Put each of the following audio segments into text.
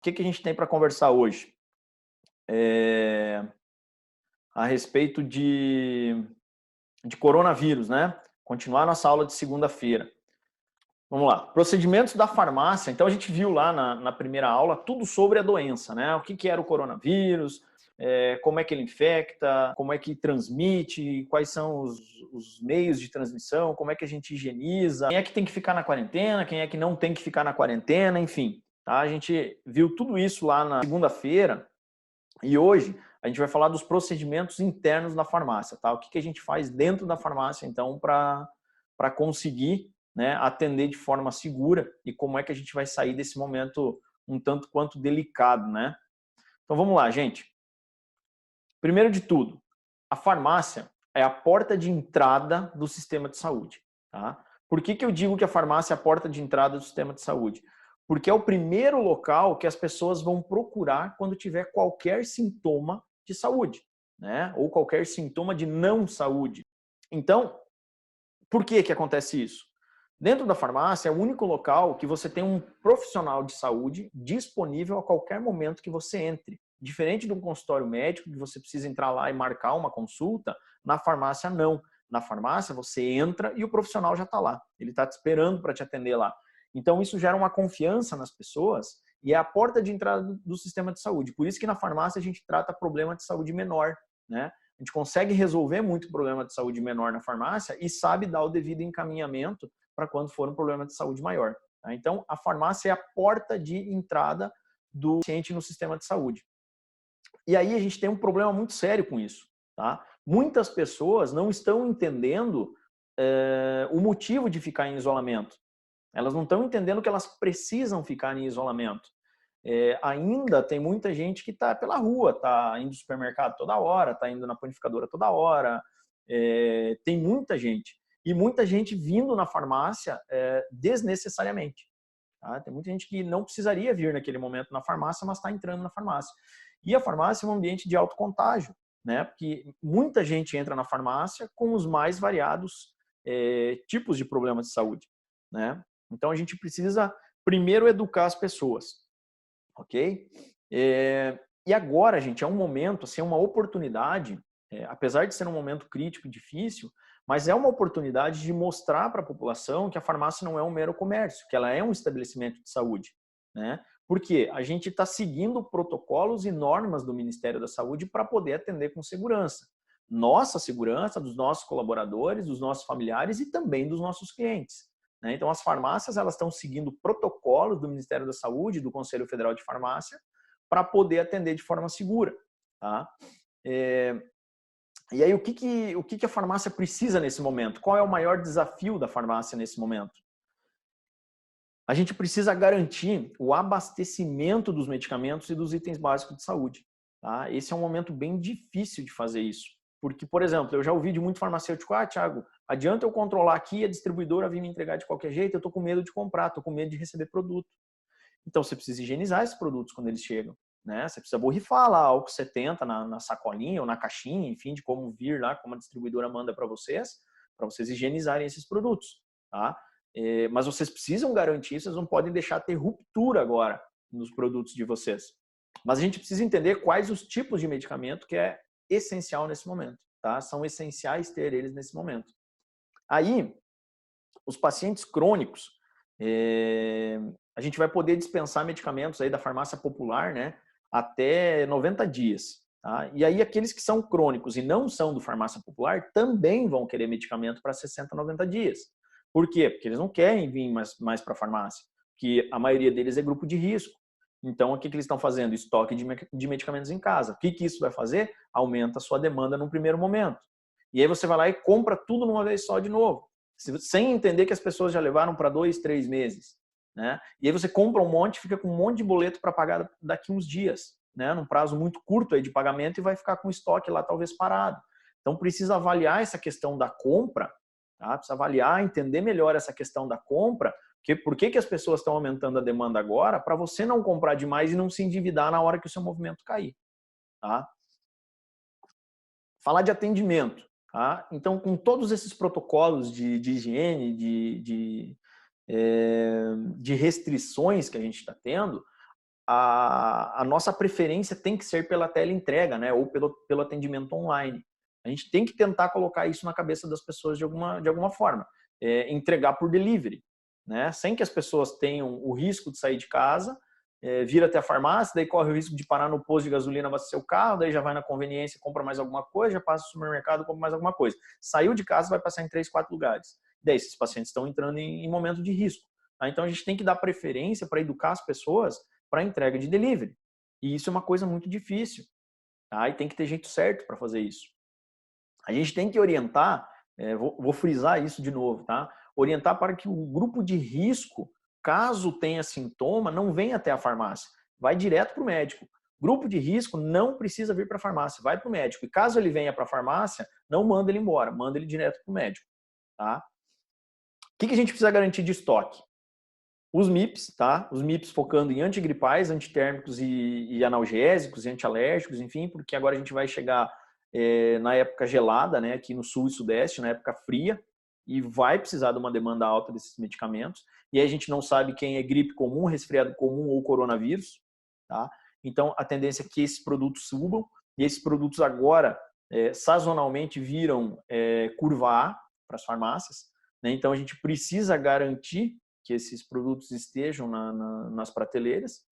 que a gente tem para conversar hoje? A respeito de coronavírus, né? Continuar nossa aula de segunda-feira. Vamos lá. Procedimentos da farmácia. Então, a gente viu lá na primeira aula tudo sobre a doença, né? O que era o coronavírus, como é que ele infecta, como é que transmite, quais são os meios de transmissão, como é que a gente higieniza, quem é que tem que ficar na quarentena, quem é que não tem que ficar na quarentena, enfim. Tá? A gente viu tudo isso lá na segunda-feira e hoje a gente vai falar dos procedimentos internos da farmácia, tá? O que a gente faz dentro da farmácia, então, para conseguir, né, atender de forma segura e como é que a gente vai sair desse momento um tanto quanto delicado, né? Então vamos lá, gente. Primeiro de tudo, a farmácia é a porta de entrada do sistema de saúde, tá? Por que eu digo que a farmácia é a porta de entrada do sistema de saúde? Porque é o primeiro local que as pessoas vão procurar quando tiver qualquer sintoma de saúde, né? Ou qualquer sintoma de não saúde. Então, por que acontece isso? Dentro da farmácia é o único local que você tem um profissional de saúde disponível a qualquer momento que você entre. Diferente de um consultório médico, que você precisa entrar lá e marcar uma consulta, na farmácia não. Na farmácia você entra e o profissional já está lá. Ele está te esperando para te atender lá. Então isso gera uma confiança nas pessoas e é a porta de entrada do sistema de saúde. Por isso que na farmácia a gente trata problema de saúde menor, né? A gente consegue resolver muito problema de saúde menor na farmácia e sabe dar o devido encaminhamento para quando for um problema de saúde maior. Tá? Então, a farmácia é a porta de entrada do paciente no sistema de saúde. E aí a gente tem um problema muito sério com isso. Tá? Muitas pessoas não estão entendendo o motivo de ficar em isolamento. Elas não estão entendendo que elas precisam ficar em isolamento. Ainda tem muita gente que está pela rua, está indo no supermercado toda hora, está indo na panificadora toda hora. Tem muita gente. E muita gente vindo na farmácia desnecessariamente. Tá? Tem muita gente que não precisaria vir naquele momento na farmácia, mas está entrando na farmácia. E a farmácia é um ambiente de alto contágio, né? Porque muita gente entra na farmácia com os mais variados tipos de problemas de saúde, né? Então a gente precisa primeiro educar as pessoas, ok? E agora, gente, é um momento, assim, é uma oportunidade, apesar de ser um momento crítico e difícil, mas é uma oportunidade de mostrar para a população que a farmácia não é um mero comércio, que ela é um estabelecimento de saúde, né? Porque a gente está seguindo protocolos e normas do Ministério da Saúde para poder atender com segurança. Nossa segurança, dos nossos colaboradores, dos nossos familiares e também dos nossos clientes. Né? Então, as farmácias elas estão seguindo protocolos do Ministério da Saúde, do Conselho Federal de Farmácia, para poder atender de forma segura. Tá? E aí, o que a farmácia precisa nesse momento? Qual é o maior desafio da farmácia nesse momento? A gente precisa garantir o abastecimento dos medicamentos e dos itens básicos de saúde. Tá? Esse é um momento bem difícil de fazer isso. Porque, por exemplo, eu já ouvi de muito farmacêutico, Thiago, adianta eu controlar aqui, a distribuidora vir me entregar de qualquer jeito, eu estou com medo de comprar, estou com medo de receber produto. Então, você precisa higienizar esses produtos quando eles chegam. Né? Você precisa borrifar lá álcool 70 na sacolinha ou na caixinha, enfim, de como vir lá, como a distribuidora manda para vocês higienizarem esses produtos. Tá? Mas vocês precisam garantir, vocês não podem deixar ter ruptura agora nos produtos de vocês. Mas a gente precisa entender quais os tipos de medicamento que é essencial nesse momento. Tá? São essenciais ter eles nesse momento. Aí, os pacientes crônicos, a gente vai poder dispensar medicamentos aí da farmácia popular, né, até 90 dias. Tá? E aí aqueles que são crônicos e não são do farmácia popular também vão querer medicamento para 60, 90 dias. Por quê? Porque eles não querem vir mais para a farmácia, porque a maioria deles é grupo de risco. Então, o que eles estão fazendo? Estoque de medicamentos em casa. O que isso vai fazer? Aumenta a sua demanda num primeiro momento. E aí você vai lá e compra tudo numa vez só de novo, sem entender que as pessoas já levaram para 2, 3 meses. Né? E aí você compra um monte, fica com um monte de boleto para pagar daqui uns dias, né? Num prazo muito curto aí de pagamento e vai ficar com estoque lá talvez parado. Então precisa avaliar essa questão da compra, tá? Precisa avaliar, entender melhor essa questão da compra, por que as pessoas estão aumentando a demanda agora, para você não comprar demais e não se endividar na hora que o seu movimento cair. Tá? Falar de atendimento. Tá? Então, com todos esses protocolos de higiene, de restrições que a gente está tendo, a nossa preferência tem que ser pela teleentrega, né? Ou pelo atendimento online. A gente tem que tentar colocar isso na cabeça das pessoas de alguma forma. Entregar por delivery, né? Sem que as pessoas tenham o risco de sair de casa, vir até a farmácia, daí corre o risco de parar no posto de gasolina, abastecer o carro, daí já vai na conveniência, compra mais alguma coisa, já passa no supermercado, compra mais alguma coisa. Saiu de casa, vai passar em 3, 4 lugares. Daí esses pacientes estão entrando em momento de risco. Tá? Então a gente tem que dar preferência para educar as pessoas para entrega de delivery. E isso é uma coisa muito difícil. Tá? E tem que ter jeito certo para fazer isso. A gente tem que orientar, vou frisar isso de novo, tá? Orientar para que o grupo de risco, caso tenha sintoma, não venha até a farmácia. Vai direto para o médico. Grupo de risco não precisa vir para a farmácia, vai para o médico. E caso ele venha para a farmácia, não manda ele embora, manda ele direto para o médico. Tá? O que a gente precisa garantir de estoque? Os MIPs, tá? Os MIPs focando em antigripais, antitérmicos e analgésicos, e antialérgicos, enfim, porque agora a gente vai chegar na época gelada, né, aqui no sul e sudeste, na época fria, e vai precisar de uma demanda alta desses medicamentos. E aí a gente não sabe quem é gripe comum, resfriado comum ou coronavírus, tá? Então a tendência é que esses produtos subam, e esses produtos agora, sazonalmente, viram curva A para as farmácias, né? Então a gente precisa garantir que esses produtos estejam nas prateleiras.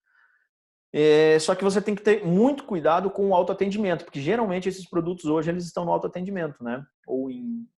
Só que você tem que ter muito cuidado com o autoatendimento, porque geralmente esses produtos hoje eles estão no autoatendimento, né? Ou em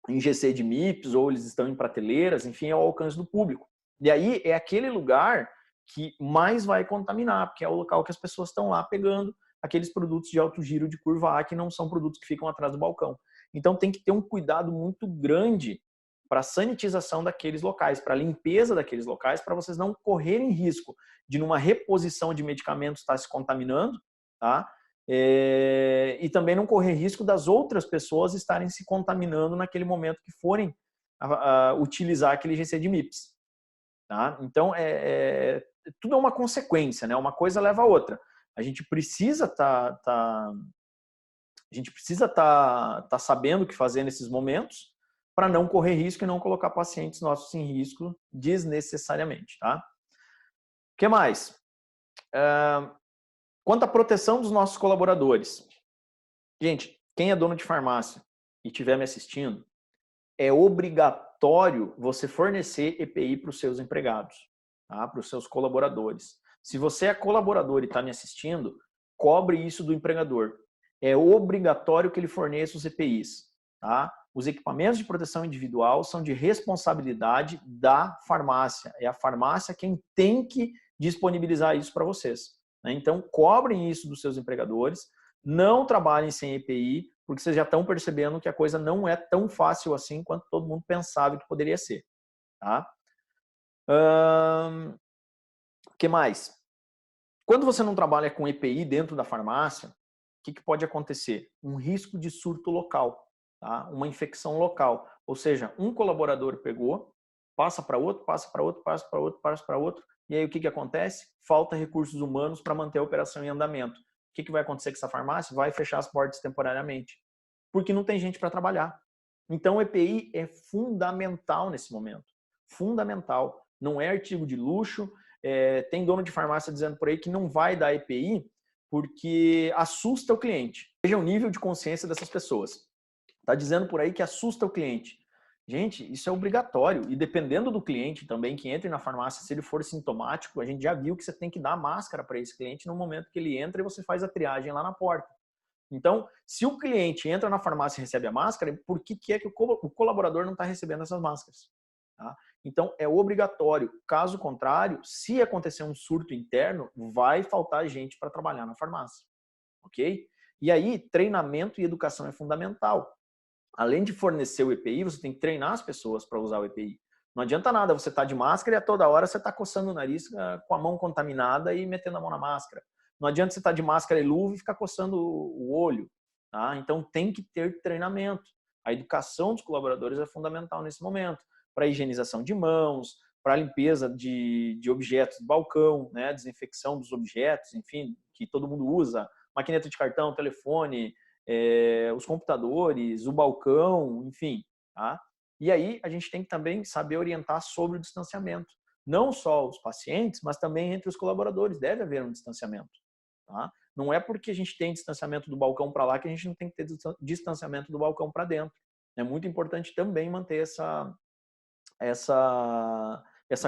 GC de MIPs, ou eles estão em prateleiras, enfim, ao alcance do público. E aí é aquele lugar que mais vai contaminar, porque é o local que as pessoas estão lá pegando aqueles produtos de alto giro de curva A, que não são produtos que ficam atrás do balcão. Então tem que ter um cuidado muito grande para a sanitização daqueles locais, para a limpeza daqueles locais, para vocês não correrem risco de, numa reposição de medicamentos, estar se contaminando, tá? E também não correr risco das outras pessoas estarem se contaminando naquele momento que forem utilizar aquele GC de MIPS. Tá? Então, tudo é uma consequência, né? Uma coisa leva a outra. A gente precisa estar sabendo o que fazer nesses momentos para não correr risco e não colocar pacientes nossos em risco desnecessariamente. Tá? O que mais? Quanto à proteção dos nossos colaboradores. Gente, quem é dono de farmácia e estiver me assistindo, é obrigatório você fornecer EPI para os seus empregados, tá? Para os seus colaboradores. Se você é colaborador e está me assistindo, cobre isso do empregador. É obrigatório que ele forneça os EPIs. Tá? Os equipamentos de proteção individual são de responsabilidade da farmácia. É a farmácia quem tem que disponibilizar isso para vocês. Né? Então, cobrem isso dos seus empregadores. Não trabalhem sem EPI, porque vocês já estão percebendo que a coisa não é tão fácil assim quanto todo mundo pensava que poderia ser. Tá? O que mais? Quando você não trabalha com EPI dentro da farmácia, o que pode acontecer? Um risco de surto local, tá? Uma infecção local. Ou seja, um colaborador pegou, passa para outro, passa para outro, passa para outro, passa para outro, e aí o que acontece? Falta recursos humanos para manter a operação em andamento. O que vai acontecer com essa farmácia? Vai fechar as portas temporariamente, porque não tem gente para trabalhar. Então o EPI é fundamental nesse momento. Fundamental. Não é artigo de luxo. Tem dono de farmácia dizendo por aí que não vai dar EPI porque assusta o cliente. Veja o nível de consciência dessas pessoas. Está dizendo por aí que assusta o cliente. Gente, isso é obrigatório. E dependendo do cliente também que entre na farmácia, se ele for sintomático, a gente já viu que você tem que dar máscara para esse cliente no momento que ele entra e você faz a triagem lá na porta. Então, se o cliente entra na farmácia e recebe a máscara, por que é que o colaborador não está recebendo essas máscaras? Tá? Então, é obrigatório. Caso contrário, se acontecer um surto interno, vai faltar gente para trabalhar na farmácia. Ok? E aí, treinamento e educação é fundamental. Além de fornecer o EPI, você tem que treinar as pessoas para usar o EPI. Não adianta nada você estar de máscara e a toda hora você está coçando o nariz com a mão contaminada e metendo a mão na máscara. Não adianta você estar de máscara e luva e ficar coçando o olho. Tá? Então, tem que ter treinamento. A educação dos colaboradores é fundamental nesse momento. Para higienização de mãos, para limpeza de objetos de balcão, né? Desinfecção dos objetos, enfim, que todo mundo usa. Maquineta de cartão, telefone, os computadores, o balcão, enfim. Tá? E aí a gente tem que também saber orientar sobre o distanciamento. Não só os pacientes, mas também entre os colaboradores. Deve haver um distanciamento. Tá? Não é porque a gente tem distanciamento do balcão para lá que a gente não tem que ter distanciamento do balcão para dentro. É muito importante também manter essa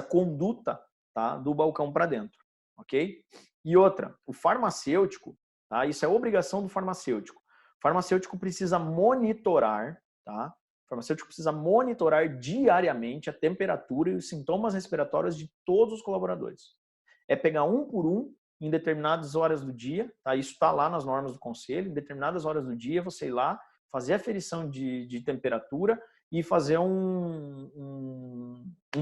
conduta, tá, do balcão para dentro, ok? E outra, o farmacêutico, tá, isso é obrigação do farmacêutico. O farmacêutico precisa monitorar, tá? O farmacêutico precisa monitorar diariamente a temperatura e os sintomas respiratórios de todos os colaboradores. É pegar um por um em determinadas horas do dia, tá? Isso está lá nas normas do conselho, em determinadas horas do dia você ir lá, fazer a aferição de temperatura e fazer um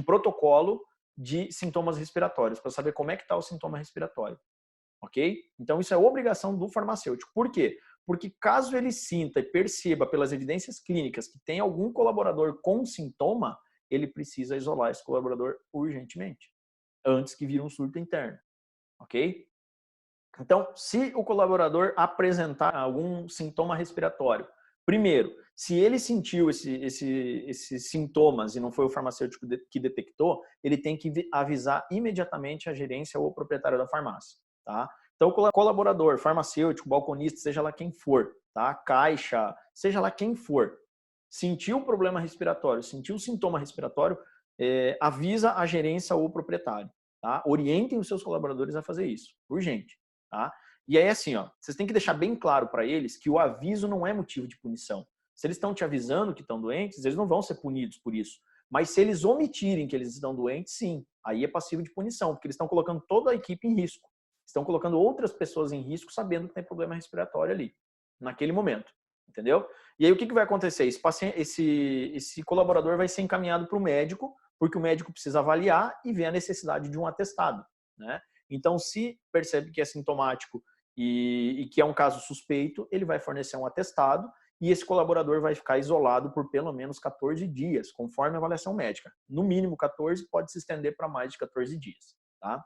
protocolo de sintomas respiratórios, para saber como é que está o sintoma respiratório, ok? Então isso é obrigação do farmacêutico. Por quê? Porque caso ele sinta e perceba pelas evidências clínicas que tem algum colaborador com sintoma, ele precisa isolar esse colaborador urgentemente, antes que vire um surto interno, ok? Então, se o colaborador apresentar algum sintoma respiratório, primeiro, se ele sentiu esses sintomas e não foi o farmacêutico que detectou, ele tem que avisar imediatamente a gerência ou o proprietário da farmácia, tá? Então, o colaborador, farmacêutico, balconista, seja lá quem for, tá? Caixa, seja lá quem for, sentiu o problema respiratório, sentiu o sintoma respiratório, avisa a gerência ou o proprietário, tá? Orientem os seus colaboradores a fazer isso, urgente. Tá? E aí, assim, ó, vocês têm que deixar bem claro para eles que o aviso não é motivo de punição. Se eles estão te avisando que estão doentes, eles não vão ser punidos por isso. Mas se eles omitirem que eles estão doentes, sim, aí é passivo de punição, porque eles estão colocando toda a equipe em risco. Estão colocando outras pessoas em risco sabendo que tem problema respiratório ali, naquele momento. Entendeu? E aí o que vai acontecer? Esse colaborador vai ser encaminhado para o médico, porque o médico precisa avaliar e ver a necessidade de um atestado, né? Então, se percebe que é sintomático e que é um caso suspeito, ele vai fornecer um atestado e esse colaborador vai ficar isolado por pelo menos 14 dias, conforme a avaliação médica. No mínimo 14, pode se estender para mais de 14 dias. Tá?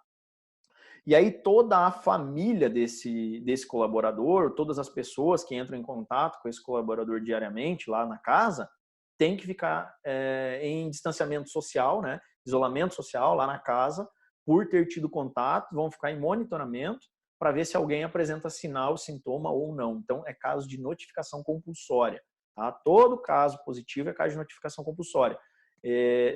E aí toda a família desse colaborador, todas as pessoas que entram em contato com esse colaborador diariamente lá na casa, tem que ficar em distanciamento social, né? Isolamento social lá na casa, por ter tido contato, vão ficar em monitoramento para ver se alguém apresenta sinal, sintoma ou não. Então, é caso de notificação compulsória. Tá? Todo caso positivo é caso de notificação compulsória.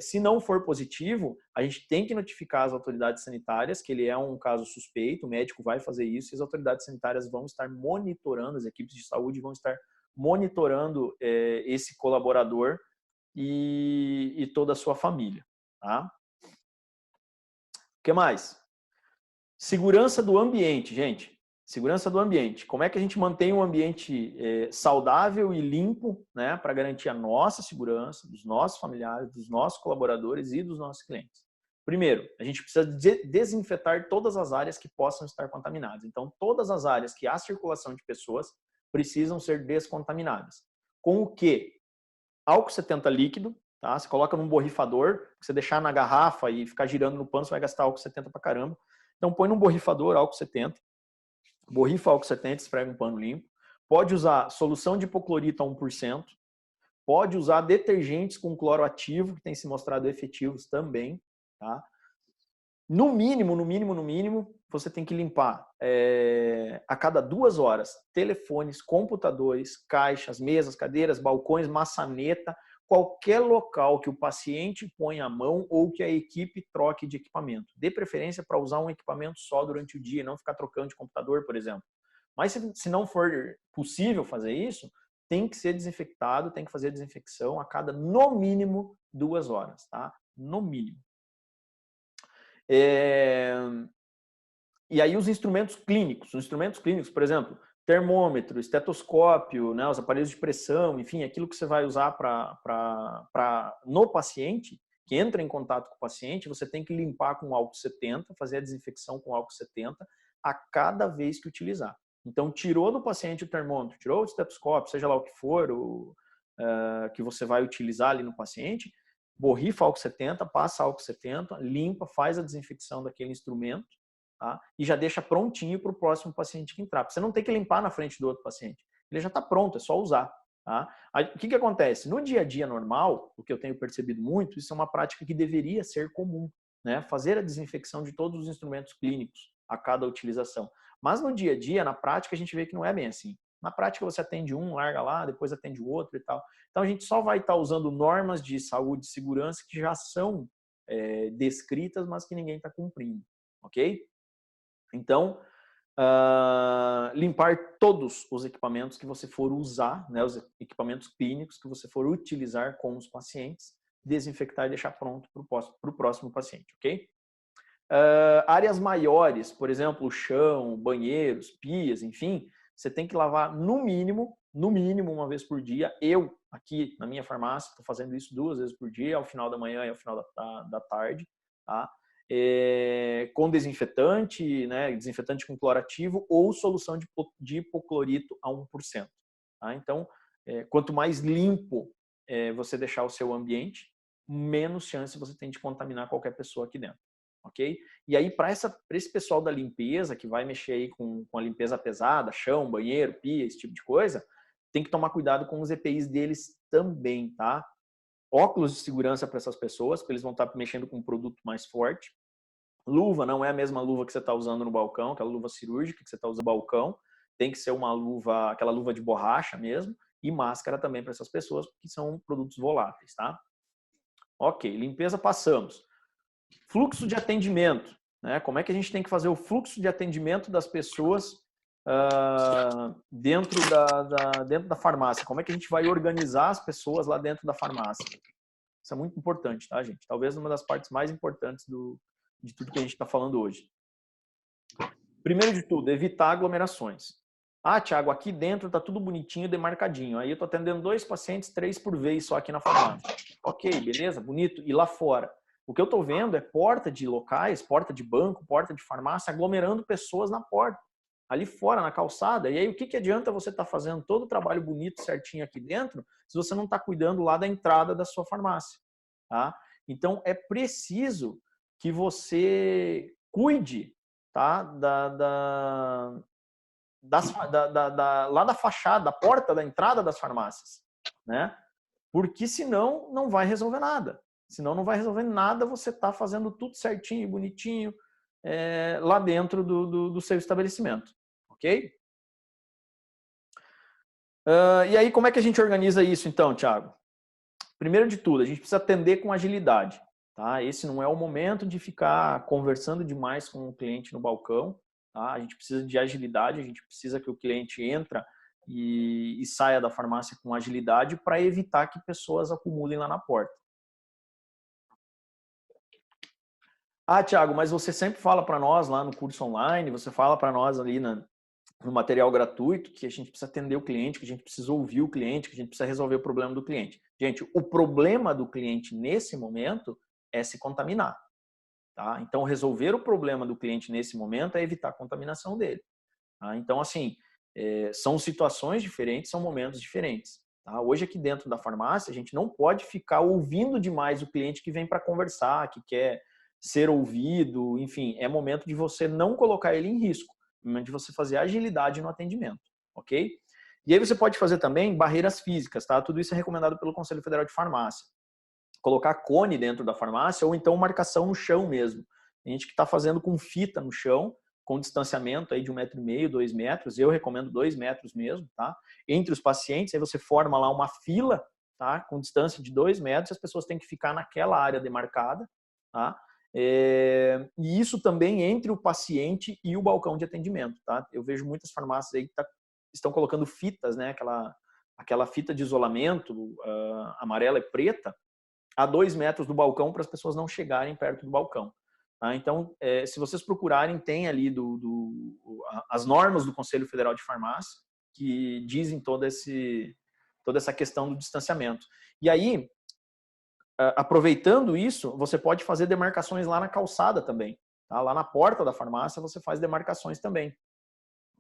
Se não for positivo, a gente tem que notificar as autoridades sanitárias que ele é um caso suspeito, o médico vai fazer isso e as autoridades sanitárias vão estar monitorando, as equipes de saúde vão estar monitorando esse colaborador e toda a sua família. Tá? O que mais? Segurança do ambiente, gente. Segurança do ambiente. Como é que a gente mantém um ambiente saudável e limpo, né, para garantir a nossa segurança, dos nossos familiares, dos nossos colaboradores e dos nossos clientes? Primeiro, a gente precisa desinfetar todas as áreas que possam estar contaminadas. Então, todas as áreas que há circulação de pessoas precisam ser descontaminadas. Com o quê? Álcool 70 líquido, tá? Você coloca num borrifador, você deixar na garrafa e ficar girando no pano, você vai gastar álcool 70 pra caramba. Então, põe num borrifador álcool 70, borrifa álcool 70, esfrega um pano limpo. Pode usar solução de hipoclorito a 1%. Pode usar detergentes com cloro ativo, que tem se mostrado efetivos também. Tá? No mínimo, você tem que limpar a cada 2 horas telefones, computadores, caixas, mesas, cadeiras, balcões, maçaneta, qualquer local que o paciente ponha a mão ou que a equipe troque de equipamento. Dê preferência para usar um equipamento só durante o dia, não ficar trocando de computador, por exemplo. Mas se não for possível fazer isso, tem que ser desinfectado, tem que fazer a desinfecção a cada, no mínimo, 2 horas, tá? No mínimo. E aí os instrumentos clínicos, por exemplo, termômetro, estetoscópio, né, os aparelhos de pressão, enfim, aquilo que você vai usar no paciente, que entra em contato com o paciente, você tem que limpar com álcool 70, fazer a desinfecção com álcool 70 a cada vez que utilizar. Então, tirou do paciente o termômetro, tirou o estetoscópio, seja lá o que for, que você vai utilizar ali no paciente, borrifa álcool 70, passa álcool 70, limpa, faz a desinfecção daquele instrumento, tá? E já deixa prontinho para o próximo paciente que entrar. Você não tem que limpar na frente do outro paciente. Ele já está pronto, é só usar. Tá? Aí, o que acontece? No dia a dia normal, o que eu tenho percebido muito, isso é uma prática que deveria ser comum. né? Fazer a desinfecção de todos os instrumentos clínicos a cada utilização. Mas no dia a dia, na prática, a gente vê que não é bem assim. Na prática, você atende um, larga lá, depois atende o outro e tal. Então, a gente só vai estar usando normas de saúde e segurança que já são descritas, mas que ninguém está cumprindo, ok? Então, limpar todos os equipamentos que você for usar, né, os equipamentos clínicos que você for utilizar com os pacientes, desinfectar e deixar pronto para o próximo paciente, ok? Áreas maiores, por exemplo, chão, banheiros, pias, enfim, você tem que lavar no mínimo uma vez por dia. Eu, aqui na minha farmácia, estou fazendo isso 2 vezes por dia, ao final da manhã e ao final da tarde, tá? Com desinfetante, né, desinfetante com clorativo ou solução de hipoclorito a 1%. Tá? Então, quanto mais limpo você deixar o seu ambiente, menos chance você tem de contaminar qualquer pessoa aqui dentro. Ok? E aí, para esse pessoal da limpeza, que vai mexer aí com a limpeza pesada, chão, banheiro, pia, esse tipo de coisa, tem que tomar cuidado com os EPIs deles também, tá? Óculos de segurança para essas pessoas, porque eles vão estar mexendo com um produto mais forte. Luva não é a mesma luva que você está usando no balcão, aquela luva cirúrgica que você está usando no balcão. Tem que ser uma luva, aquela luva de borracha mesmo. E máscara também para essas pessoas, porque são produtos voláteis, tá? Ok, limpeza passamos. Fluxo de atendimento, né? Como é que a gente tem que fazer o fluxo de atendimento das pessoas dentro da farmácia? Como é que a gente vai organizar as pessoas lá dentro da farmácia? Isso é muito importante, tá, gente? Talvez uma das partes mais importantes de tudo que a gente está falando hoje. Primeiro de tudo, evitar aglomerações. Ah, Thiago, aqui dentro tá tudo bonitinho, demarcadinho. Aí eu tô atendendo 2 pacientes, 3 por vez só aqui na farmácia. Ok, beleza, bonito. E lá fora? O que eu tô vendo é porta de locais, porta de banco, porta de farmácia, aglomerando pessoas na porta, ali fora, na calçada. E aí, o que adianta você estar fazendo todo o trabalho bonito, certinho aqui dentro, se você não está cuidando lá da entrada da sua farmácia? Tá? Então, é preciso que você cuide, tá? Lá da fachada, da porta da entrada das farmácias, né? Porque senão não vai resolver nada. Senão não vai resolver nada você tá fazendo tudo certinho, bonitinho, lá dentro do seu estabelecimento, ok? E aí, como é que a gente organiza isso então, Thiago? Primeiro de tudo, a gente precisa atender com agilidade. Tá? Esse não é o momento de ficar conversando demais com o cliente no balcão. Tá? A gente precisa de agilidade, a gente precisa que o cliente entra e saia da farmácia com agilidade para evitar que pessoas acumulem lá na porta. Ah, Thiago, mas você sempre fala para nós lá no curso online, você fala para nós ali no material gratuito que a gente precisa atender o cliente, que a gente precisa ouvir o cliente, que a gente precisa resolver o problema do cliente. Gente, o problema do cliente nesse momento é se contaminar. Tá? Então, resolver o problema do cliente nesse momento é evitar a contaminação dele. Tá? Então, assim, são situações diferentes, são momentos diferentes. Tá? Hoje, aqui dentro da farmácia, a gente não pode ficar ouvindo demais o cliente que vem para conversar, que quer ser ouvido, enfim, é momento de você não colocar ele em risco, é momento de você fazer agilidade no atendimento, ok? E aí você pode fazer também barreiras físicas, tá? Tudo isso é recomendado pelo Conselho Federal de Farmácia. Colocar cone dentro da farmácia ou então marcação no chão mesmo. Tem gente que está fazendo com fita no chão, com distanciamento aí de 1,5 m, 2 metros. Eu recomendo 2 metros mesmo, tá? Entre os pacientes, aí você forma lá uma fila, tá? Com distância de 2 metros, as pessoas têm que ficar naquela área demarcada, tá? E isso também entre o paciente e o balcão de atendimento, tá? Eu vejo muitas farmácias aí que estão colocando fitas, né? Aquela fita de isolamento amarela e preta, a 2 metros do balcão para as pessoas não chegarem perto do balcão. Tá? Então, se vocês procurarem, tem ali as normas do Conselho Federal de Farmácia que dizem toda essa questão do distanciamento. E aí, aproveitando isso, você pode fazer demarcações lá na calçada também. Tá? Lá na porta da farmácia você faz demarcações também.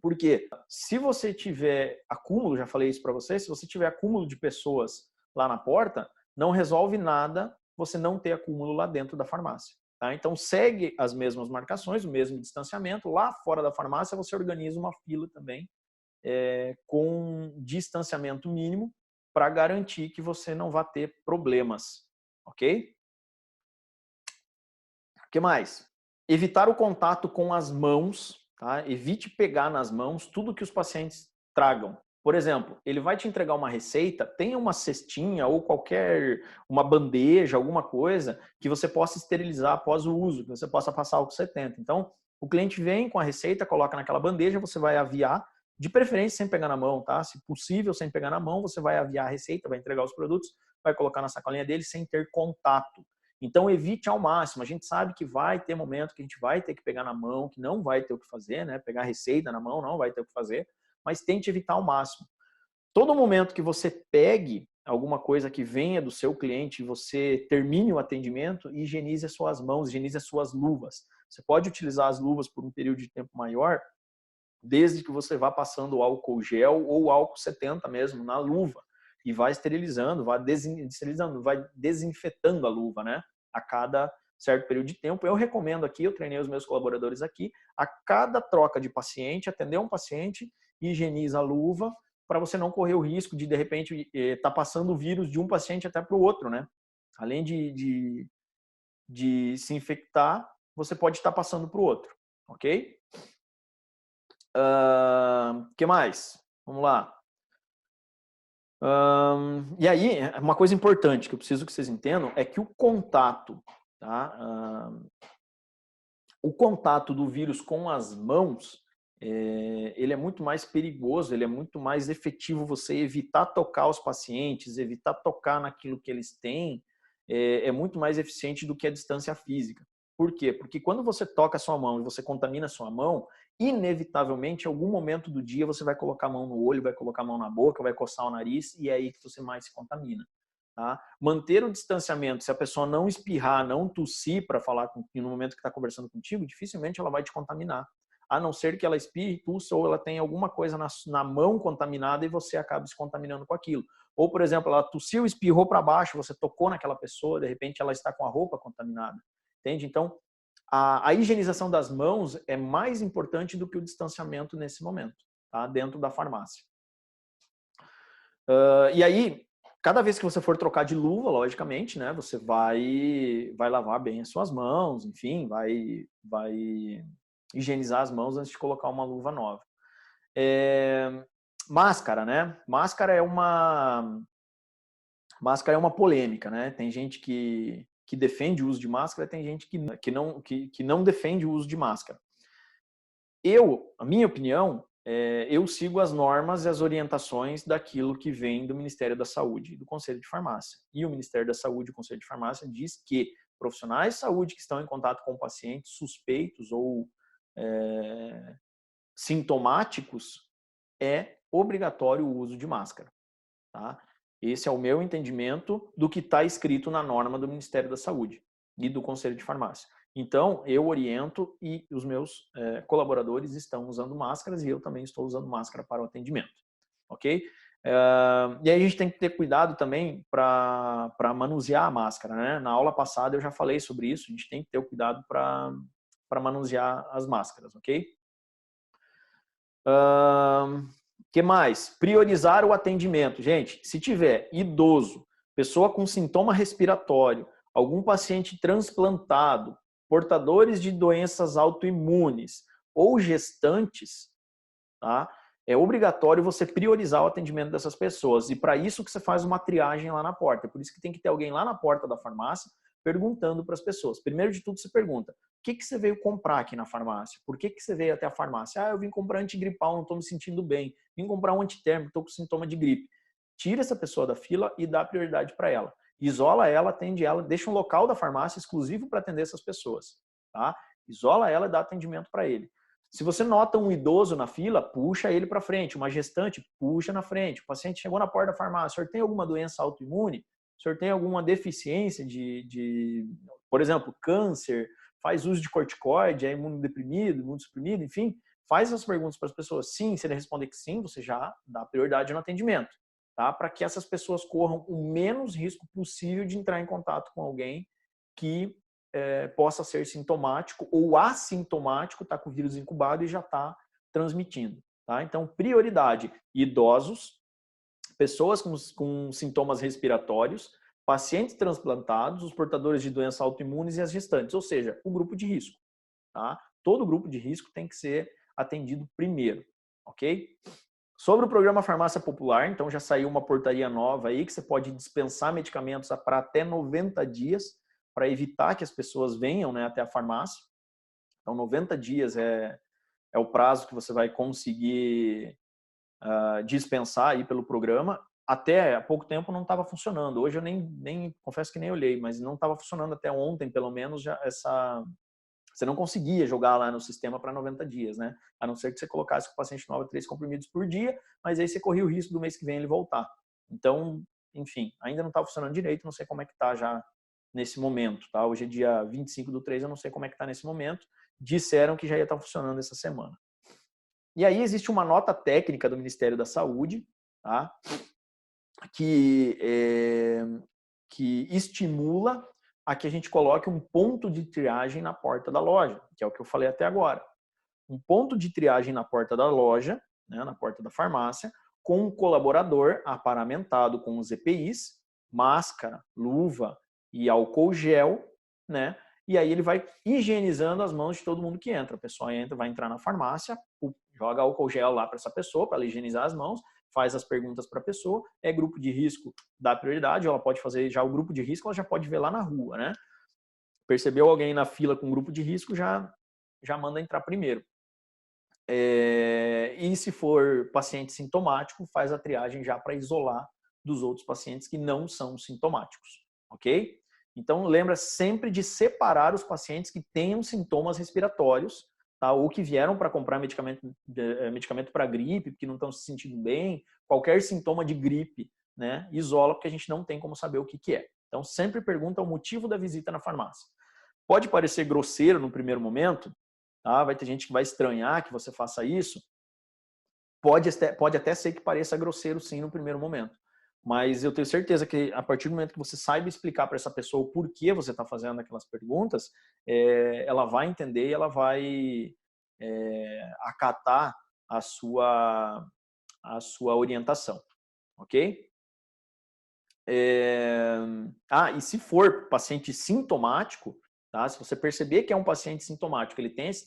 Por quê? Se você tiver acúmulo, já falei isso para você, se você tiver acúmulo de pessoas lá na porta, não resolve nada você não ter acúmulo lá dentro da farmácia. Tá? Então segue as mesmas marcações, o mesmo distanciamento. Lá fora da farmácia você organiza uma fila também com distanciamento mínimo para garantir que você não vá ter problemas. Ok? que mais? Evitar o contato com as mãos, tá? Evite pegar nas mãos tudo que os pacientes tragam. Por exemplo, ele vai te entregar uma receita, tenha uma cestinha ou uma bandeja, alguma coisa que você possa esterilizar após o uso, que você possa passar álcool 70. Então, o cliente vem com a receita, coloca naquela bandeja, você vai aviar, de preferência sem pegar na mão, tá? Se possível, sem pegar na mão, você vai aviar a receita, vai entregar os produtos, vai colocar na sacolinha dele sem ter contato. Então, evite ao máximo. A gente sabe que vai ter momento que a gente vai ter que pegar na mão, que não vai ter o que fazer, né? Pegar a receita na mão não vai ter o que fazer, mas tente evitar ao máximo. Todo momento que você pegue alguma coisa que venha do seu cliente e você termine o atendimento, higienize as suas mãos, higienize as suas luvas. Você pode utilizar as luvas por um período de tempo maior, desde que você vá passando o álcool gel ou álcool 70 mesmo na luva e vai esterilizando, vai desinfetando a luva, né? A cada certo período de tempo. Eu recomendo aqui, eu treinei os meus colaboradores aqui, a cada troca de paciente, atender um paciente, higieniza a luva para você não correr o risco de repente, estar passando o vírus de um paciente até para o outro, né? Além de se infectar, você pode estar passando para o outro, ok? Que mais? Vamos lá. E aí, uma coisa importante que eu preciso que vocês entendam é que o contato, tá? O contato do vírus com as mãos, ele é muito mais perigoso, ele é muito mais efetivo você evitar tocar os pacientes, evitar tocar naquilo que eles têm, é muito mais eficiente do que a distância física. Por quê? Porque quando você toca a sua mão e você contamina a sua mão, inevitavelmente, em algum momento do dia, você vai colocar a mão no olho, vai colocar a mão na boca, vai coçar o nariz e é aí que você mais se contamina. Tá? Manter o distanciamento, se a pessoa não espirrar, não tossir para falar no momento que está conversando contigo, dificilmente ela vai te contaminar. A não ser que ela espirre, tussa ou ela tenha alguma coisa na mão contaminada e você acabe se contaminando com aquilo. Ou, por exemplo, ela tossiu, espirrou para baixo, você tocou naquela pessoa, de repente ela está com a roupa contaminada. Entende? Então, a higienização das mãos é mais importante do que o distanciamento nesse momento, tá? Dentro da farmácia. E aí, cada vez que você for trocar de luva, logicamente, né, você vai lavar bem as suas mãos, enfim, vai higienizar as mãos antes de colocar uma luva nova. Máscara, né? Máscara é uma polêmica, né? Tem gente que defende o uso de máscara, tem gente que não defende o uso de máscara. A minha opinião, eu sigo as normas e as orientações daquilo que vem do Ministério da Saúde e do Conselho de Farmácia. E o Ministério da Saúde e o Conselho de Farmácia diz que profissionais de saúde que estão em contato com pacientes suspeitos ou sintomáticos, é obrigatório o uso de máscara. Tá? Esse é o meu entendimento do que está escrito na norma do Ministério da Saúde e do Conselho de Farmácia. Então, eu oriento e os meus colaboradores estão usando máscaras e eu também estou usando máscara para o atendimento. Ok? E aí a gente tem que ter cuidado também para manusear a máscara, né? Na aula passada eu já falei sobre isso, a gente tem que ter o cuidado para manusear as máscaras, ok? Que mais? Priorizar o atendimento. Gente, se tiver idoso, pessoa com sintoma respiratório, algum paciente transplantado, portadores de doenças autoimunes ou gestantes, tá? É obrigatório você priorizar o atendimento dessas pessoas. E para isso que você faz uma triagem lá na porta. Por isso que tem que ter alguém lá na porta da farmácia perguntando para as pessoas. Primeiro de tudo, você pergunta: o que você veio comprar aqui na farmácia? Por que você veio até a farmácia? Eu vim comprar antigripal, não estou me sentindo bem. Vim comprar um antitérmico, estou com sintoma de gripe. Tira essa pessoa da fila e dá prioridade para ela. Isola ela, atende ela, deixa um local da farmácia exclusivo para atender essas pessoas. Tá? Isola ela e dá atendimento para ele. Se você nota um idoso na fila, puxa ele para frente. Uma gestante, puxa na frente. O paciente chegou na porta da farmácia, o senhor tem alguma doença autoimune? O senhor tem alguma deficiência por exemplo, câncer? Faz uso de corticoide? É imunodeprimido, imunossuprimido? Enfim, faz as perguntas para as pessoas. Sim, se ele responder que sim, você já dá prioridade no atendimento. Tá? Para que essas pessoas corram o menos risco possível de entrar em contato com alguém que possa ser sintomático ou assintomático, está com o vírus incubado e já está transmitindo. Tá? Então, prioridade: idosos, pessoas com sintomas respiratórios, pacientes transplantados, os portadores de doenças autoimunes e as gestantes, ou seja, o grupo de risco. Tá? Todo grupo de risco tem que ser atendido primeiro, ok? Sobre o programa Farmácia Popular, então já saiu uma portaria nova aí que você pode dispensar medicamentos para até 90 dias para evitar que as pessoas venham, né, até a farmácia. Então 90 dias é o prazo que você vai conseguir dispensar aí pelo programa. Até há pouco tempo não estava funcionando. Hoje eu nem confesso que nem olhei, mas não estava funcionando até ontem, pelo menos, já você não conseguia jogar lá no sistema para 90 dias, né? A não ser que você colocasse que o paciente tomava 3 comprimidos por dia, mas aí você corria o risco do mês que vem ele voltar. Então, enfim, ainda não está funcionando direito, não sei como é que está já nesse momento, tá? Hoje é dia 25/3, eu não sei como é que está nesse momento. Disseram que já ia estar funcionando essa semana. E aí existe uma nota técnica do Ministério da Saúde, tá? Que estimula a que a gente coloque um ponto de triagem na porta da loja, que é o que eu falei até agora. Um ponto de triagem na porta da loja, né, na porta da farmácia, com um colaborador aparamentado com os EPIs, máscara, luva e álcool gel, né? E aí ele vai higienizando as mãos de todo mundo que entra. A pessoa vai entrar na farmácia, joga álcool gel lá para essa pessoa, para ela higienizar as mãos, faz as perguntas para a pessoa, é grupo de risco, dá prioridade, ela pode fazer já o grupo de risco, ela já pode ver lá na rua, né? Percebeu alguém na fila com grupo de risco, já manda entrar primeiro. E se for paciente sintomático, faz a triagem já para isolar dos outros pacientes que não são sintomáticos, ok? Então, lembra sempre de separar os pacientes que tenham sintomas respiratórios, tá? Ou que vieram para comprar medicamento para gripe, porque não estão se sentindo bem, qualquer sintoma de gripe, né? Isola, porque a gente não tem como saber o que é. Então, sempre pergunta o motivo da visita na farmácia. Pode parecer grosseiro no primeiro momento, tá? Vai ter gente que vai estranhar que você faça isso. Pode até ser que pareça grosseiro, sim, no primeiro momento. Mas eu tenho certeza que a partir do momento que você saiba explicar para essa pessoa o porquê você está fazendo aquelas perguntas, ela vai entender e ela vai acatar a sua orientação, ok? E se for paciente sintomático, tá? Se você perceber que é um paciente sintomático, ele tem esse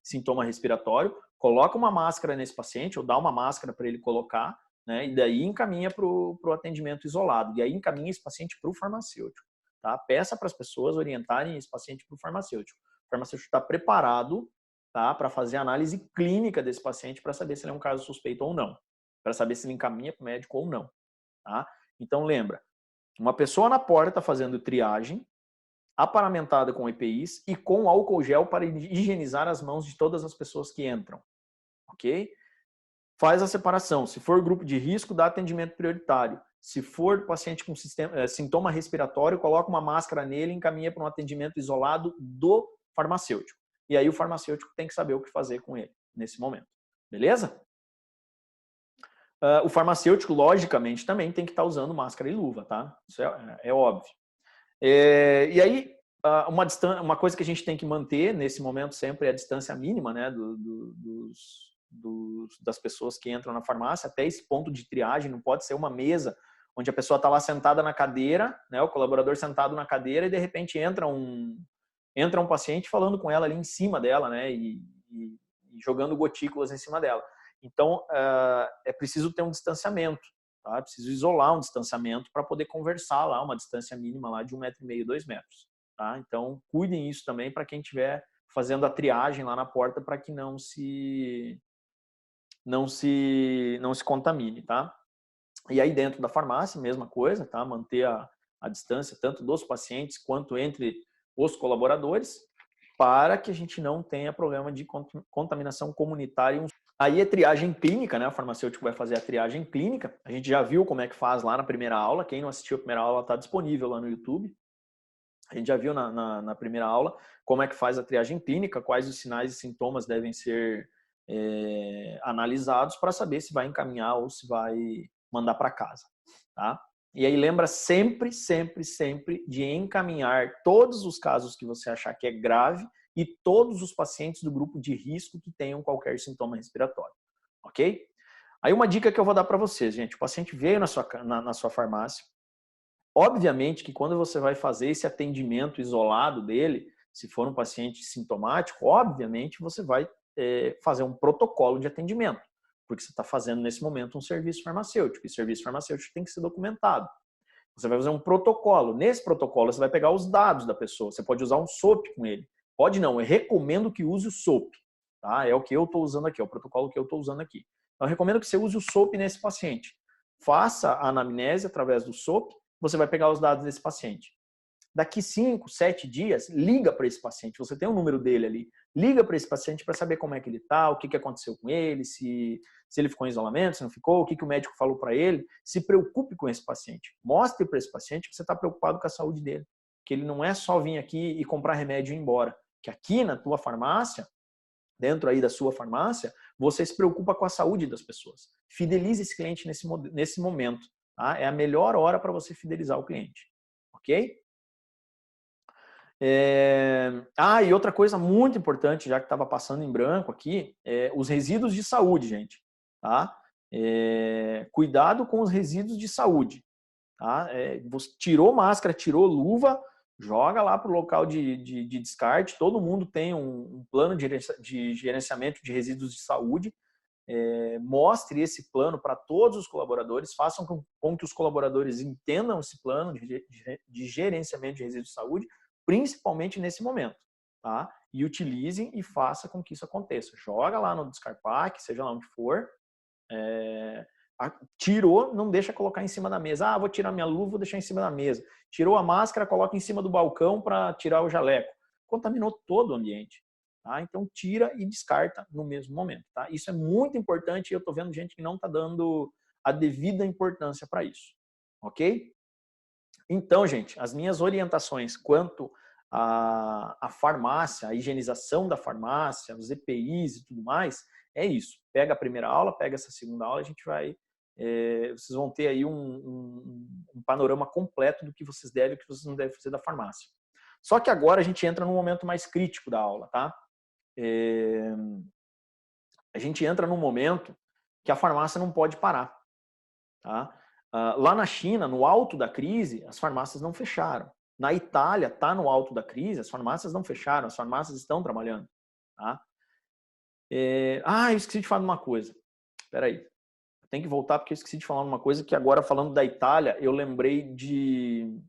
sintoma respiratório, coloca uma máscara nesse paciente ou dá uma máscara para ele colocar, né? E daí encaminha para o atendimento isolado. E aí encaminha esse paciente para o farmacêutico. Tá? Peça para as pessoas orientarem esse paciente para o farmacêutico. O farmacêutico está preparado, tá, para fazer a análise clínica desse paciente para saber se ele é um caso suspeito ou não. Para saber se ele encaminha para o médico ou não. Tá? Então lembra, uma pessoa na porta fazendo triagem, aparamentada com EPIs e com álcool gel para higienizar as mãos de todas as pessoas que entram, ok? Faz a separação. Se for grupo de risco, dá atendimento prioritário. Se for paciente com sintoma respiratório, coloca uma máscara nele e encaminha para um atendimento isolado do farmacêutico. E aí o farmacêutico tem que saber o que fazer com ele nesse momento. Beleza? O farmacêutico, logicamente, também tem que estar usando máscara e luva, tá? Isso é óbvio. E aí, uma coisa que a gente tem que manter nesse momento sempre é a distância mínima, né, das pessoas que entram na farmácia, até esse ponto de triagem. Não pode ser uma mesa onde a pessoa está lá sentada na cadeira, né, o colaborador sentado na cadeira e de repente entra um paciente falando com ela ali em cima dela, né, e jogando gotículas em cima dela. Então, é preciso ter um distanciamento, tá? É preciso isolar um distanciamento para poder conversar lá, uma distância mínima lá de 1,5 m, 2 metros. Tá? Então, cuidem isso também para quem estiver fazendo a triagem lá na porta para que não se contamine, tá? E aí dentro da farmácia, mesma coisa, tá? Manter a distância tanto dos pacientes quanto entre os colaboradores, para que a gente não tenha problema de contaminação comunitária. Aí é triagem clínica, né? O farmacêutico vai fazer a triagem clínica. A gente já viu como é que faz lá na primeira aula. Quem não assistiu a primeira aula está disponível lá no YouTube. A gente já viu na primeira aula como é que faz a triagem clínica, quais os sinais e sintomas devem ser analisados para saber se vai encaminhar ou se vai mandar para casa, tá? E aí lembra sempre, sempre, sempre de encaminhar todos os casos que você achar que é grave e todos os pacientes do grupo de risco que tenham qualquer sintoma respiratório, ok? Aí uma dica que eu vou dar para vocês, gente. O paciente veio na sua farmácia, Obviamente que quando você vai fazer esse atendimento isolado dele, se for um paciente sintomático, obviamente você vai fazer um protocolo de atendimento, porque você está fazendo nesse momento um serviço farmacêutico, e serviço farmacêutico tem que ser documentado. Você vai fazer um protocolo. Nesse protocolo, você vai pegar os dados da pessoa. Você pode usar um SOAP com ele. Pode não, eu recomendo que use o SOAP. Tá? É o que eu estou usando aqui, é o protocolo que eu estou usando aqui. Então, eu recomendo que você use o SOAP nesse paciente. Faça a anamnese através do SOAP, você vai pegar os dados desse paciente. Daqui 5, 7 dias, liga para esse paciente. Você tem o número dele ali. Liga para esse paciente para saber como é que ele está, o que aconteceu com ele, se ele ficou em isolamento, se não ficou, o que o médico falou para ele. Se preocupe com esse paciente. Mostre para esse paciente que você está preocupado com a saúde dele. Que ele não é só vir aqui e comprar remédio e ir embora. Que aqui na tua farmácia, dentro aí da sua farmácia, você se preocupa com a saúde das pessoas. Fidelize esse cliente nesse momento. Tá? É a melhor hora para você fidelizar o cliente. Ok? E outra coisa muito importante, já que estava passando em branco aqui, os resíduos de saúde, gente. Tá? Cuidado com os resíduos de saúde. Tá? Você tirou máscara, tirou luva, joga lá para o local de descarte. Todo mundo tem um plano de gerenciamento de resíduos de saúde. Mostre esse plano para todos os colaboradores, façam com que os colaboradores entendam esse plano de gerenciamento de resíduos de saúde, principalmente nesse momento, tá? E utilizem e faça com que isso aconteça. Joga lá no Descarpac, seja lá onde for, tirou, não deixa colocar em cima da mesa. Vou tirar minha luva, vou deixar em cima da mesa. Tirou a máscara, coloca em cima do balcão para tirar o jaleco. Contaminou todo o ambiente. Tá? Então, tira e descarta no mesmo momento. Tá? Isso é muito importante e eu estou vendo gente que não está dando a devida importância para isso. Ok? Então, gente, as minhas orientações quanto à farmácia, a higienização da farmácia, os EPIs e tudo mais, é isso. Pega a primeira aula, pega essa segunda aula, a gente vai... vocês vão ter aí um panorama completo do que vocês devem e o que vocês não devem fazer da farmácia. Só que agora a gente entra no momento mais crítico da aula, tá? A gente entra num momento que a farmácia não pode parar, tá? Lá na China, no alto da crise, as farmácias não fecharam. Na Itália, está no alto da crise, as farmácias não fecharam, as farmácias estão trabalhando. Tá? Eu esqueci de falar de uma coisa. Espera aí. Tem que voltar porque eu esqueci de falar uma coisa que agora, falando da Itália, eu lembrei de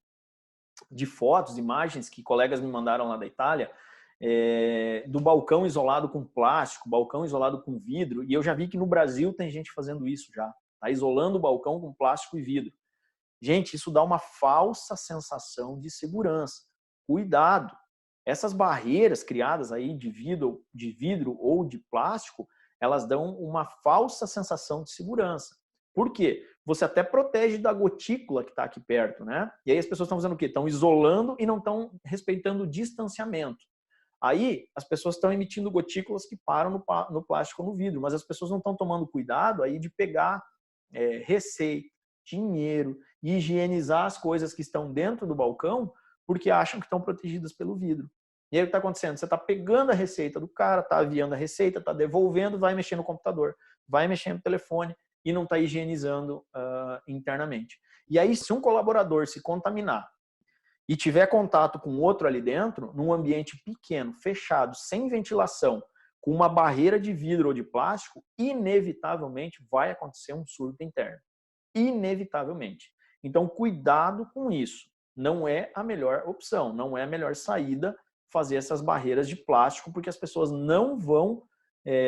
fotos, imagens que colegas me mandaram lá da Itália, do balcão isolado com plástico, balcão isolado com vidro, e eu já vi que no Brasil tem gente fazendo isso já. Tá isolando o balcão com plástico e vidro. Gente, isso dá uma falsa sensação de segurança. Cuidado! Essas barreiras criadas aí de vidro ou de plástico, elas dão uma falsa sensação de segurança. Por quê? Você até protege da gotícula que está aqui perto, né? E aí as pessoas estão fazendo o quê? Estão isolando e não estão respeitando o distanciamento. Aí as pessoas estão emitindo gotículas que param no plástico ou no vidro, mas as pessoas não estão tomando cuidado aí de pegar receita, dinheiro e higienizar as coisas que estão dentro do balcão porque acham que estão protegidas pelo vidro. E aí o que está acontecendo? Você está pegando a receita do cara, está aviando a receita, está devolvendo, vai mexer no computador, vai mexer no telefone e não está higienizando internamente. E aí, se um colaborador se contaminar e tiver contato com outro ali dentro, num ambiente pequeno, fechado, sem ventilação, com uma barreira de vidro ou de plástico, inevitavelmente vai acontecer um surto interno. Inevitavelmente. Então, cuidado com isso. Não é a melhor opção, não é a melhor saída fazer essas barreiras de plástico, porque as pessoas não vão,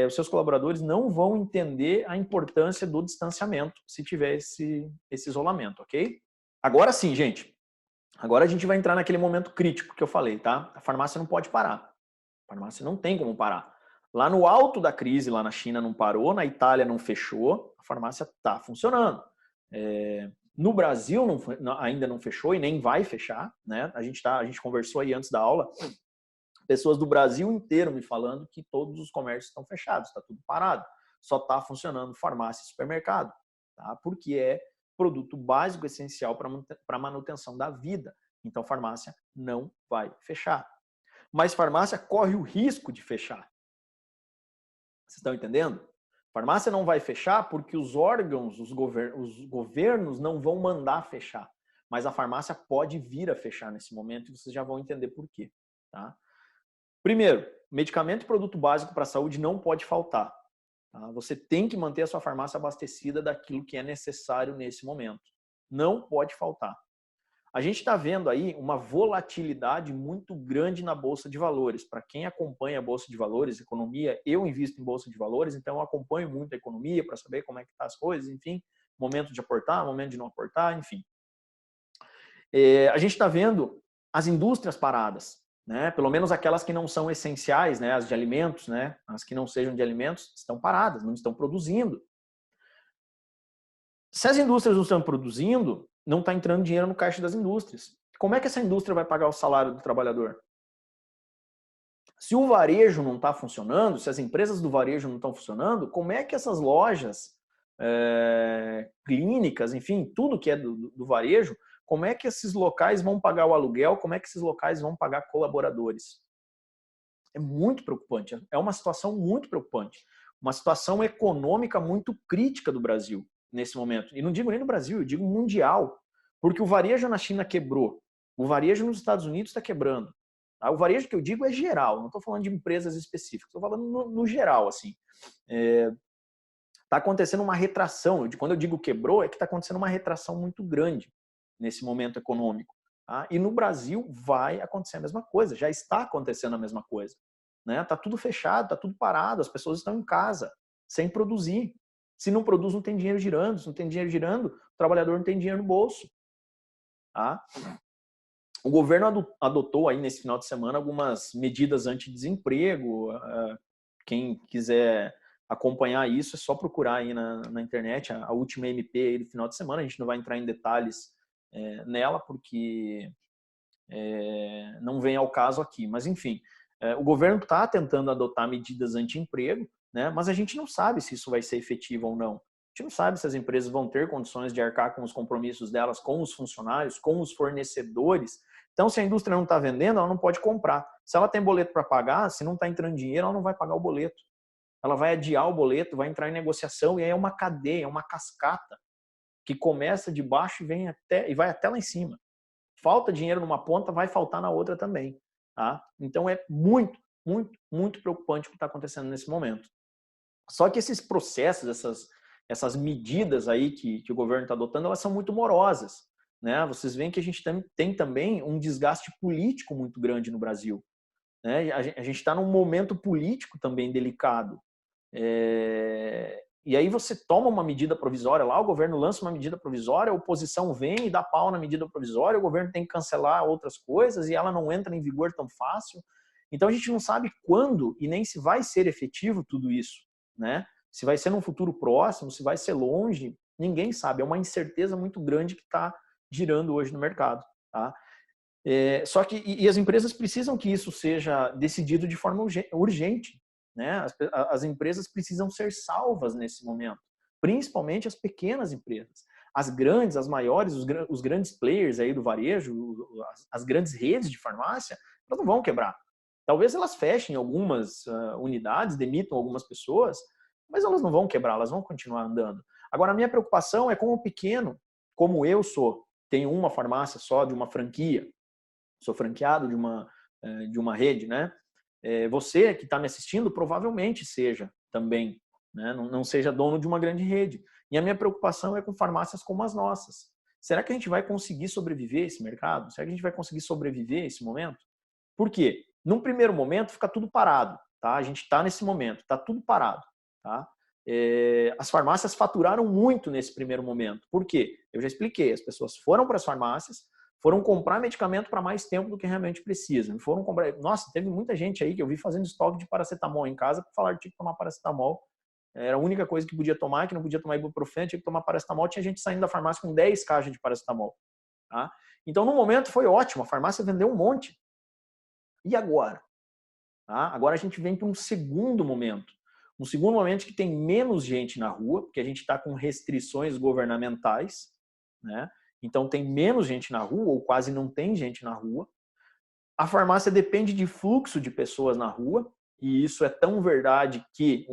os seus colaboradores não vão entender a importância do distanciamento se tiver esse isolamento, ok? Agora sim, gente. Agora a gente vai entrar naquele momento crítico que eu falei, tá? A farmácia não pode parar. A farmácia não tem como parar. Lá no alto da crise, lá na China não parou, na Itália não fechou, a farmácia está funcionando. No Brasil ainda não fechou e nem vai fechar, né? A gente conversou aí antes da aula, pessoas do Brasil inteiro me falando que todos os comércios estão fechados, está tudo parado. Só está funcionando farmácia e supermercado, tá? Porque é produto básico essencial para a manutenção da vida. Então, farmácia não vai fechar. Mas farmácia corre o risco de fechar. Vocês estão entendendo? Farmácia não vai fechar porque os órgãos, os governos não vão mandar fechar. mas a farmácia pode vir a fechar nesse momento e vocês já vão entender por quê. Tá? Primeiro, medicamento e produto básico para a saúde não pode faltar. Tá? Você tem que manter a sua farmácia abastecida daquilo que é necessário nesse momento. Não pode faltar. A gente está vendo aí uma volatilidade muito grande na Bolsa de Valores. Para quem acompanha a Bolsa de Valores, economia, eu invisto em Bolsa de Valores, então eu acompanho muito a economia para saber como é que estão as coisas, enfim, momento de aportar, momento de não aportar, enfim. A gente está vendo as indústrias paradas, né? Pelo menos aquelas que não são essenciais, né? As de alimentos, né? As que não sejam de alimentos estão paradas, não estão produzindo. Se as indústrias não estão produzindo, não está entrando dinheiro no caixa das indústrias. Como é que essa indústria vai pagar o salário do trabalhador? Se o varejo não está funcionando, se as empresas do varejo não estão funcionando, como é que essas lojas, clínicas, enfim, tudo que é do varejo, como é que esses locais vão pagar o aluguel, como é que esses locais vão pagar colaboradores? É muito preocupante, é uma situação muito preocupante. Uma situação econômica muito crítica do Brasil nesse momento. E não digo nem no Brasil, eu digo mundial. Porque o varejo na China quebrou. O varejo nos Estados Unidos está quebrando. O varejo que eu digo é geral, não estou falando de empresas específicas, estou falando no geral. Assim. Está acontecendo uma retração. Quando eu digo quebrou, é que está acontecendo uma retração muito grande nesse momento econômico. Tá? E no Brasil vai acontecer a mesma coisa, já está acontecendo a mesma coisa. Né? Tá tudo fechado, tá tudo parado, as pessoas estão em casa, sem produzir. Se não produz, não tem dinheiro girando. Se não tem dinheiro girando, o trabalhador não tem dinheiro no bolso. Tá? O governo adotou aí nesse final de semana algumas medidas anti-desemprego. Quem quiser acompanhar isso, é só procurar aí na internet a última MP aí do final de semana. A gente não vai entrar em detalhes nela, porque não vem ao caso aqui. Mas, enfim, o governo está tentando adotar medidas anti-emprego, né? Mas a gente não sabe se isso vai ser efetivo ou não. A gente não sabe se as empresas vão ter condições de arcar com os compromissos delas, com os funcionários, com os fornecedores. Então, se a indústria não está vendendo, ela não pode comprar. Se ela tem boleto para pagar, se não está entrando dinheiro, ela não vai pagar o boleto. Ela vai adiar o boleto, vai entrar em negociação, e aí é uma cadeia, é uma cascata que começa de baixo e vai até lá em cima. Falta dinheiro numa ponta, vai faltar na outra também. Tá? Então é muito, muito, muito preocupante o que está acontecendo nesse momento. Só que esses processos, essas medidas aí que o governo está adotando, elas são muito morosas. Né? Vocês veem que a gente tem também um desgaste político muito grande no Brasil. Né? A gente está num momento político também delicado. E aí você toma uma medida provisória lá, o governo lança uma medida provisória, a oposição vem e dá pau na medida provisória, o governo tem que cancelar outras coisas e ela não entra em vigor tão fácil. Então a gente não sabe quando e nem se vai ser efetivo tudo isso. Né? Se vai ser num futuro próximo, se vai ser longe, ninguém sabe. É uma incerteza muito grande que está girando hoje no mercado. Tá? Só que e as empresas precisam que isso seja decidido de forma urgente. Né? As empresas precisam ser salvas nesse momento, principalmente as pequenas empresas. As grandes, as maiores, os grandes players aí do varejo, as grandes redes de farmácia, elas não vão quebrar. Talvez elas fechem algumas unidades, demitam algumas pessoas, mas elas não vão quebrar, elas vão continuar andando. Agora, a minha preocupação é com o pequeno, como eu sou, tenho uma farmácia só de uma franquia, sou franqueado de uma rede, né? Você que está me assistindo provavelmente seja também, né? Não seja dono de uma grande rede. E a minha preocupação é com farmácias como as nossas. Será que a gente vai conseguir sobreviver a esse mercado? Será que a gente vai conseguir sobreviver a esse momento? Por quê? Num primeiro momento fica tudo parado, tá? A gente está nesse momento, está tudo parado, tá? As farmácias faturaram muito nesse primeiro momento. Por quê? Eu já expliquei, as pessoas foram para as farmácias, foram comprar medicamento para mais tempo do que realmente precisam. Foram comprar. Nossa, teve muita gente aí que eu vi fazendo estoque de paracetamol em casa para falar que tinha que tomar paracetamol. Era a única coisa que podia tomar, que não podia tomar ibuprofeno, tinha que tomar paracetamol. Tinha gente saindo da farmácia com 10 caixas de paracetamol. Tá? Então, no momento, foi ótimo. A farmácia vendeu um monte. E agora? Tá? Agora a gente vem para um segundo momento. Um segundo momento que tem menos gente na rua, porque a gente está com restrições governamentais, né? Então tem menos gente na rua, ou quase não tem gente na rua. A farmácia depende de fluxo de pessoas na rua, e isso é tão verdade que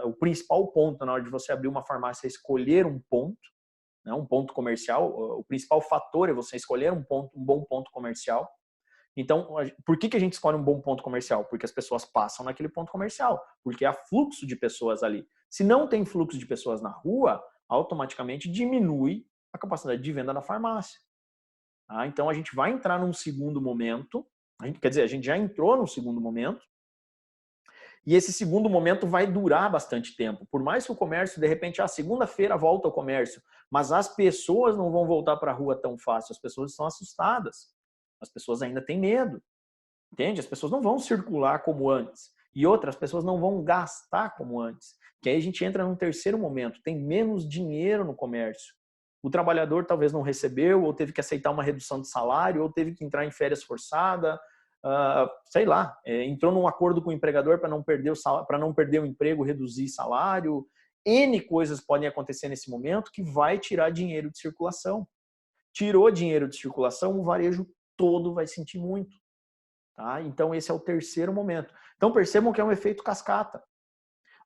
o principal ponto na hora de você abrir uma farmácia é escolher um ponto. né? Um ponto comercial, o principal fator é você escolher um bom ponto comercial. Então, por que a gente escolhe um bom ponto comercial? Porque as pessoas passam naquele ponto comercial, porque há fluxo de pessoas ali. Se não tem fluxo de pessoas na rua, automaticamente diminui a capacidade de venda da farmácia. Tá? Então, a gente vai entrar num segundo momento, quer dizer, a gente já entrou num segundo momento, e esse segundo momento vai durar bastante tempo. Por mais que o comércio, de repente, segunda-feira volta ao comércio, mas as pessoas não vão voltar para a rua tão fácil, as pessoas estão assustadas, as pessoas ainda têm medo, entende? As pessoas não vão circular como antes. E outras pessoas não vão gastar como antes. Que aí a gente entra num terceiro momento, tem menos dinheiro no comércio. O trabalhador talvez não recebeu, ou teve que aceitar uma redução de salário, ou teve que entrar em férias forçada, sei lá, entrou num acordo com o empregador para não perder o emprego, reduzir salário. N coisas podem acontecer nesse momento que vai tirar dinheiro de circulação. Tirou dinheiro de circulação, o varejo todo vai sentir muito. Tá? Então esse é o terceiro momento. Então percebam que é um efeito cascata.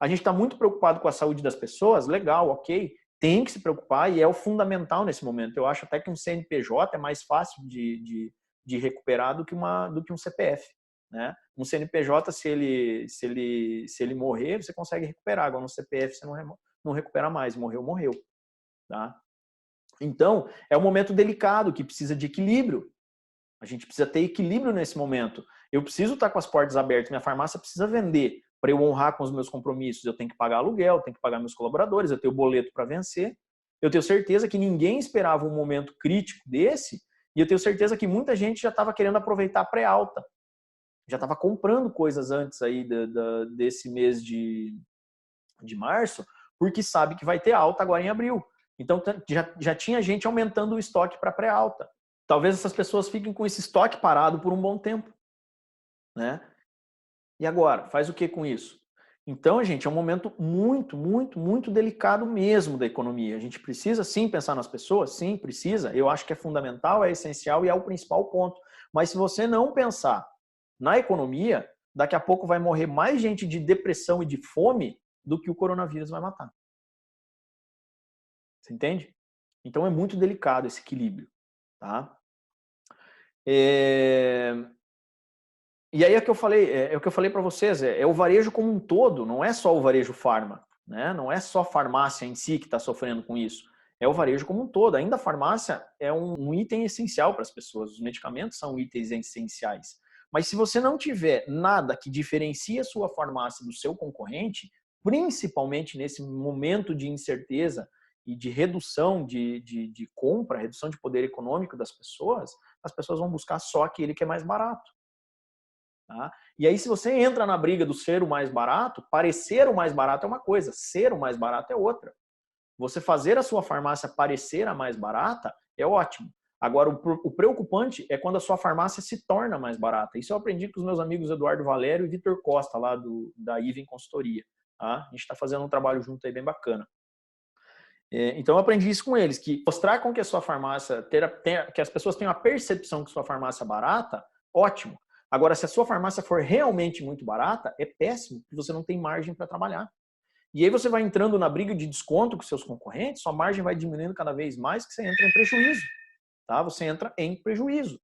A gente está muito preocupado com a saúde das pessoas, legal, ok, tem que se preocupar e é o fundamental nesse momento. Eu acho até que um CNPJ é mais fácil de recuperar do que um CPF. Né? Um CNPJ, se ele morrer, você consegue recuperar. Agora, no CPF, você não recupera mais. Morreu. Tá? Então, é um momento delicado que precisa de equilíbrio. A gente precisa ter equilíbrio nesse momento. Eu preciso estar com as portas abertas, minha farmácia precisa vender. Para eu honrar com os meus compromissos, eu tenho que pagar aluguel, eu tenho que pagar meus colaboradores, eu tenho boleto para vencer. Eu tenho certeza que ninguém esperava um momento crítico desse, e eu tenho certeza que muita gente já estava querendo aproveitar a pré-alta. Já estava comprando coisas antes aí desse mês de março, porque sabe que vai ter alta agora em abril. Então já tinha gente aumentando o estoque para pré-alta. Talvez essas pessoas fiquem com esse estoque parado por um bom tempo. Né? E agora? Faz o que com isso? Então, gente, é um momento muito, muito, muito delicado mesmo da economia. A gente precisa sim pensar nas pessoas? Sim, precisa. Eu acho que é fundamental, é essencial e é o principal ponto. Mas se você não pensar na economia, daqui a pouco vai morrer mais gente de depressão e de fome do que o coronavírus vai matar. Você entende? Então é muito delicado esse equilíbrio. Tá? E aí é o que eu falei para vocês, é o varejo como um todo, não é só o varejo farma, né? Não é só a farmácia em si que está sofrendo com isso, é o varejo como um todo. Ainda a farmácia é um item essencial para as pessoas, os medicamentos são itens essenciais. Mas se você não tiver nada que diferencie a sua farmácia do seu concorrente, principalmente nesse momento de incerteza e de redução de compra, redução de poder econômico das pessoas, as pessoas vão buscar só aquele que é mais barato. Tá? E aí, se você entra na briga do ser o mais barato, parecer o mais barato é uma coisa, ser o mais barato é outra. Você fazer a sua farmácia parecer a mais barata é ótimo. Agora, o preocupante é quando a sua farmácia se torna mais barata. Isso eu aprendi com os meus amigos Eduardo Valério e Vitor Costa, lá da Even Consultoria. Tá? A gente está fazendo um trabalho junto aí bem bacana. Então, eu aprendi isso com eles, que mostrar com que a sua farmácia, que as pessoas tenham a percepção que sua farmácia é barata, ótimo. Agora, se a sua farmácia for realmente muito barata, é péssimo, porque você não tem margem para trabalhar. E aí você vai entrando na briga de desconto com seus concorrentes, sua margem vai diminuindo cada vez mais, que você entra em prejuízo. Tá? Você entra em prejuízo.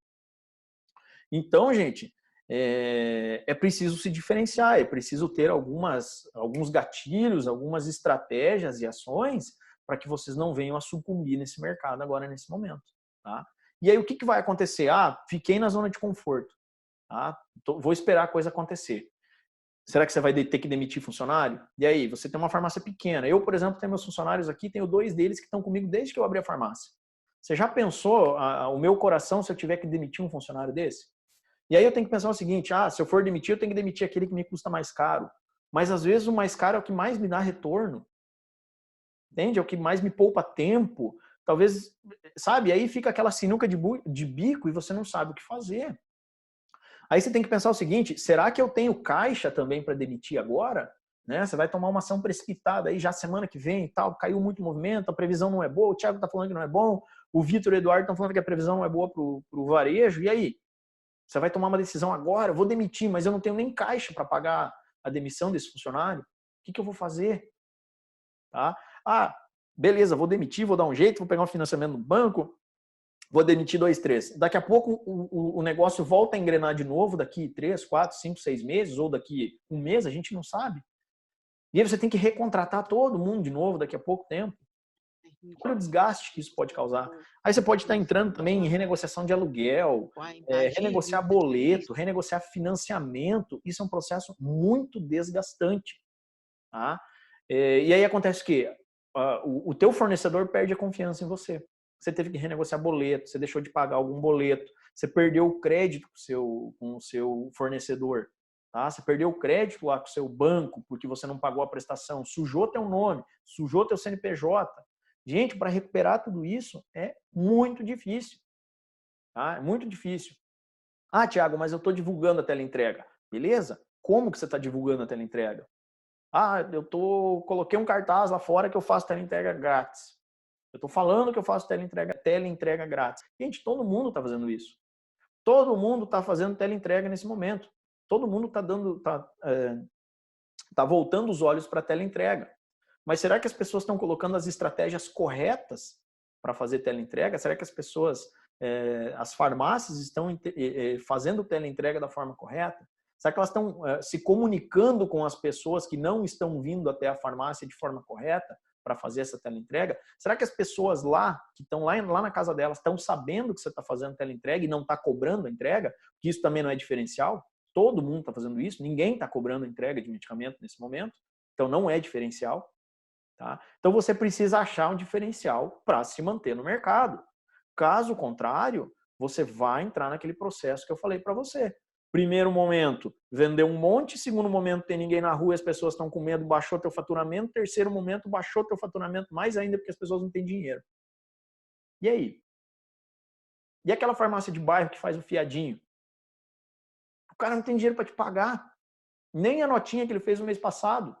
Então, gente, é preciso se diferenciar, é preciso ter alguns gatilhos, algumas estratégias e ações para que vocês não venham a sucumbir nesse mercado agora, nesse momento. Tá? E aí, o que vai acontecer? Fiquei na zona de conforto. Tá? Vou esperar a coisa acontecer. Será que você vai ter que demitir funcionário? E aí, você tem uma farmácia pequena. Eu, por exemplo, tenho meus funcionários aqui, tenho 2 deles que estão comigo desde que eu abri a farmácia. Você já pensou o meu coração se eu tiver que demitir um funcionário desse? E aí eu tenho que pensar o seguinte, se eu for demitir, eu tenho que demitir aquele que me custa mais caro. Mas às vezes o mais caro é o que mais me dá retorno. Entende? É o que mais me poupa tempo. Talvez, sabe? Aí fica aquela sinuca de bico e você não sabe o que fazer. Aí você tem que pensar o seguinte, será que eu tenho caixa também para demitir agora? Né? Você vai tomar uma ação precipitada aí já semana que vem e tal, caiu muito movimento, a previsão não é boa, o Thiago está falando que não é bom, o Vitor e o Eduardo estão falando que a previsão não é boa para o varejo, e aí? Você vai tomar uma decisão agora, eu vou demitir, mas eu não tenho nem caixa para pagar a demissão desse funcionário? O que eu vou fazer? Tá? beleza, vou demitir, vou dar um jeito, vou pegar um financiamento no banco, vou demitir 2, 3. Daqui a pouco o negócio volta a engrenar de novo, daqui 3, 4, 5, 6 meses, ou daqui um mês, a gente não sabe. E aí você tem que recontratar todo mundo de novo daqui a pouco tempo. Olha o desgaste que isso pode causar. Aí você pode estar entrando também em renegociação de aluguel, renegociar boleto, renegociar financiamento. Isso é um processo muito desgastante. Tá? E aí acontece o quê? O teu fornecedor perde a confiança em você. Você teve que renegociar boleto, você deixou de pagar algum boleto, você perdeu o crédito com o seu fornecedor. Tá? Você perdeu o crédito lá com o seu banco porque você não pagou a prestação, sujou teu nome, sujou teu CNPJ. Gente, para recuperar tudo isso é muito difícil. Tá? É muito difícil. Ah, Thiago, mas eu estou divulgando a teleentrega. Beleza? Como que você está divulgando a teleentrega? Ah, coloquei um cartaz lá fora que eu faço teleentrega grátis. Eu estou falando que eu faço teleentrega grátis. Gente, todo mundo está fazendo isso. Todo mundo está fazendo teleentrega nesse momento. Todo mundo tá voltando os olhos para a teleentrega. Mas será que as pessoas estão colocando as estratégias corretas para fazer teleentrega? Será que as farmácias estão fazendo teleentrega da forma correta? Será que elas estão se comunicando com as pessoas que não estão vindo até a farmácia de forma correta para fazer essa teleentrega? Será que as pessoas que estão lá na casa delas estão sabendo que você está fazendo teleentrega e não está cobrando a entrega? Que isso também não é diferencial? Todo mundo está fazendo isso, ninguém está cobrando a entrega de medicamento nesse momento, então não é diferencial. Tá? Então você precisa achar um diferencial para se manter no mercado. Caso contrário, você vai entrar naquele processo que eu falei para você. Primeiro momento, vender um monte. Segundo momento, tem ninguém na rua e as pessoas estão com medo, baixou teu faturamento. Terceiro momento, baixou teu faturamento mais ainda porque as pessoas não têm dinheiro. E aí? E aquela farmácia de bairro que faz o fiadinho? O cara não tem dinheiro para te pagar. Nem a notinha que ele fez no mês passado.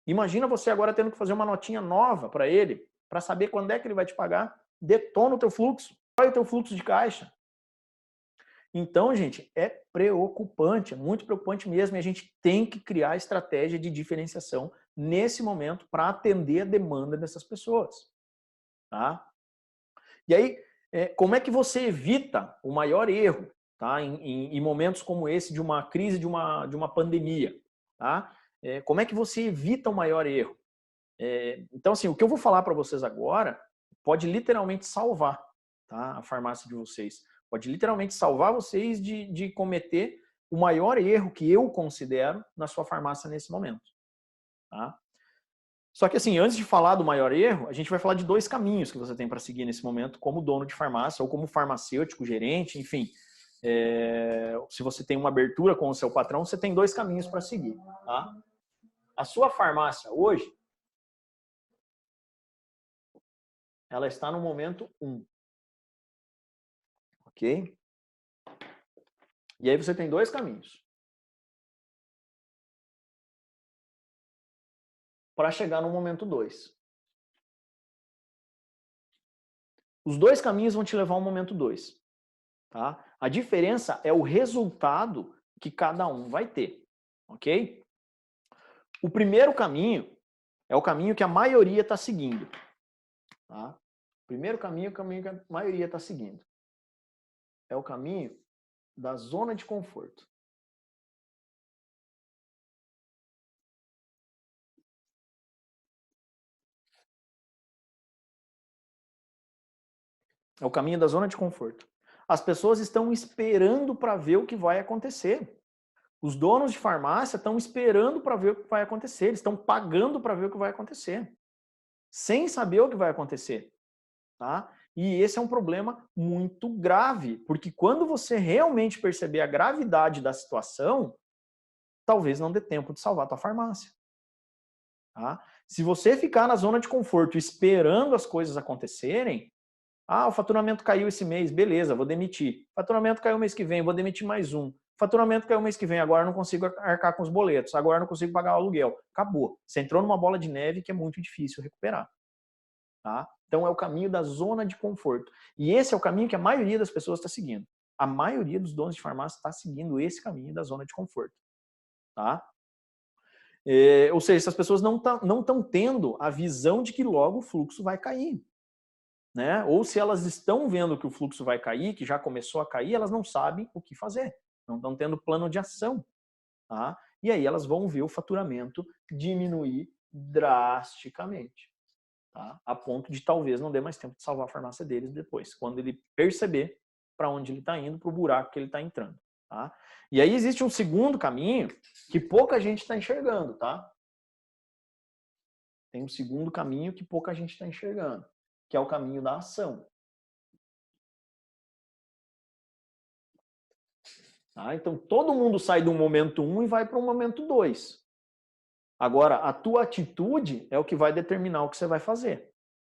Imagina você agora tendo que fazer uma notinha nova para ele, para saber quando é que ele vai te pagar. Detona o teu fluxo. Olha o teu fluxo de caixa. Então, gente, é preocupante, é muito preocupante mesmo. E a gente tem que criar estratégia de diferenciação nesse momento para atender a demanda dessas pessoas. Tá? E aí, como é que você evita o maior erro, tá? Em momentos como esse de uma crise, de uma pandemia? Tá? Como é que você evita o maior erro? Então, assim, o que eu vou falar para vocês agora pode literalmente salvar, tá, a farmácia de vocês. Pode literalmente salvar vocês de cometer o maior erro que eu considero na sua farmácia nesse momento. Tá? Só que, assim, antes de falar do maior erro, a gente vai falar de 2 caminhos que você tem para seguir nesse momento como dono de farmácia ou como farmacêutico, gerente, enfim. Se você tem uma abertura com o seu patrão, você tem 2 caminhos para seguir. Tá? A sua farmácia hoje, ela está no momento 1. Ok? E aí você tem 2 caminhos para chegar no momento 2. Os 2 caminhos vão te levar ao momento 2. Tá? A diferença é o resultado que cada um vai ter. Ok? O primeiro caminho é o caminho que a maioria está seguindo. Tá? O primeiro caminho é o caminho que a maioria está seguindo. É o caminho da zona de conforto. É o caminho da zona de conforto. As pessoas estão esperando para ver o que vai acontecer. Os donos de farmácia estão esperando para ver o que vai acontecer. Eles estão pagando para ver o que vai acontecer. Sem saber o que vai acontecer. Tá? E esse é um problema muito grave. Porque quando você realmente perceber a gravidade da situação, talvez não dê tempo de salvar a tua farmácia. Tá? Se você ficar na zona de conforto esperando as coisas acontecerem, o faturamento caiu esse mês, beleza, vou demitir. Faturamento caiu mês que vem, vou demitir mais um. Faturamento caiu mês que vem, agora não consigo arcar com os boletos, agora não consigo pagar o aluguel. Acabou. Você entrou numa bola de neve que é muito difícil recuperar. Tá? Então é o caminho da zona de conforto. E esse é o caminho que a maioria das pessoas está seguindo. A maioria dos donos de farmácia está seguindo esse caminho da zona de conforto. Tá? Ou seja, essas pessoas não estão tendo a visão de que logo o fluxo vai cair. Né? Ou se elas estão vendo que o fluxo vai cair, que já começou a cair, elas não sabem o que fazer. Não estão tendo plano de ação. Tá? E aí elas vão ver o faturamento diminuir drasticamente. Tá? A ponto de talvez não dê mais tempo de salvar a farmácia deles depois, quando ele perceber para onde ele está indo, para o buraco que ele está entrando. Tá? E aí existe um segundo caminho que pouca gente está enxergando. Tá? Tem um segundo caminho que pouca gente está enxergando, que é o caminho da ação. Tá? Então, todo mundo sai do momento 1 e vai para o momento 2. Agora, a tua atitude é o que vai determinar o que você vai fazer.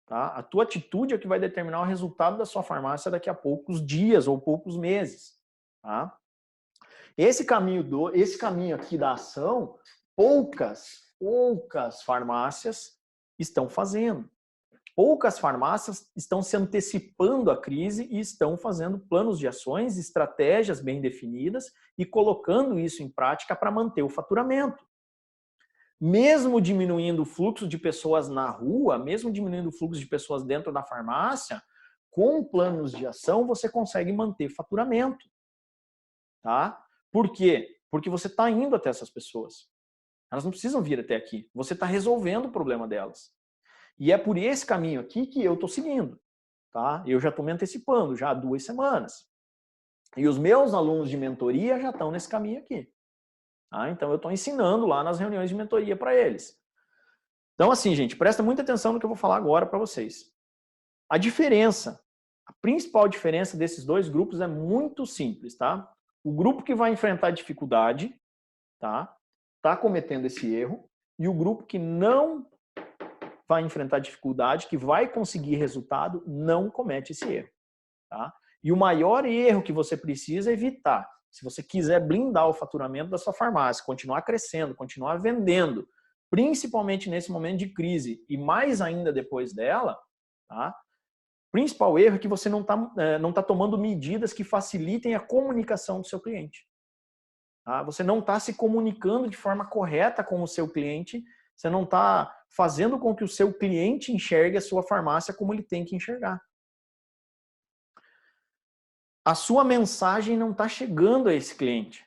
Tá? A tua atitude é o que vai determinar o resultado da sua farmácia daqui a poucos dias ou poucos meses. Tá? Esse caminho aqui da ação, poucas farmácias estão fazendo. Poucas farmácias estão se antecipando à crise e estão fazendo planos de ações, estratégias bem definidas e colocando isso em prática para manter o faturamento. Mesmo diminuindo o fluxo de pessoas na rua, mesmo diminuindo o fluxo de pessoas dentro da farmácia, com planos de ação você consegue manter faturamento. Tá? Por quê? Porque você está indo até essas pessoas. Elas não precisam vir até aqui. Você está resolvendo o problema delas. E é por esse caminho aqui que eu estou seguindo. Tá? Eu já estou me antecipando, já há 2 semanas. E os meus alunos de mentoria já estão nesse caminho aqui. Tá? Então eu estou ensinando lá nas reuniões de mentoria para eles. Então assim, gente, presta muita atenção no que eu vou falar agora para vocês. A diferença, a principal diferença desses dois grupos é muito simples, tá? O grupo que vai enfrentar dificuldade, tá cometendo esse erro, e o grupo que não vai enfrentar dificuldade, que vai conseguir resultado, não comete esse erro. Tá? E o maior erro que você precisa evitar, se você quiser blindar o faturamento da sua farmácia, continuar crescendo, continuar vendendo, principalmente nesse momento de crise e mais ainda depois dela, tá? O principal erro é que você não tá tomando medidas que facilitem a comunicação do seu cliente. Tá? Você não está se comunicando de forma correta com o seu cliente, você não está fazendo com que o seu cliente enxergue a sua farmácia como ele tem que enxergar. A sua mensagem não está chegando a esse cliente.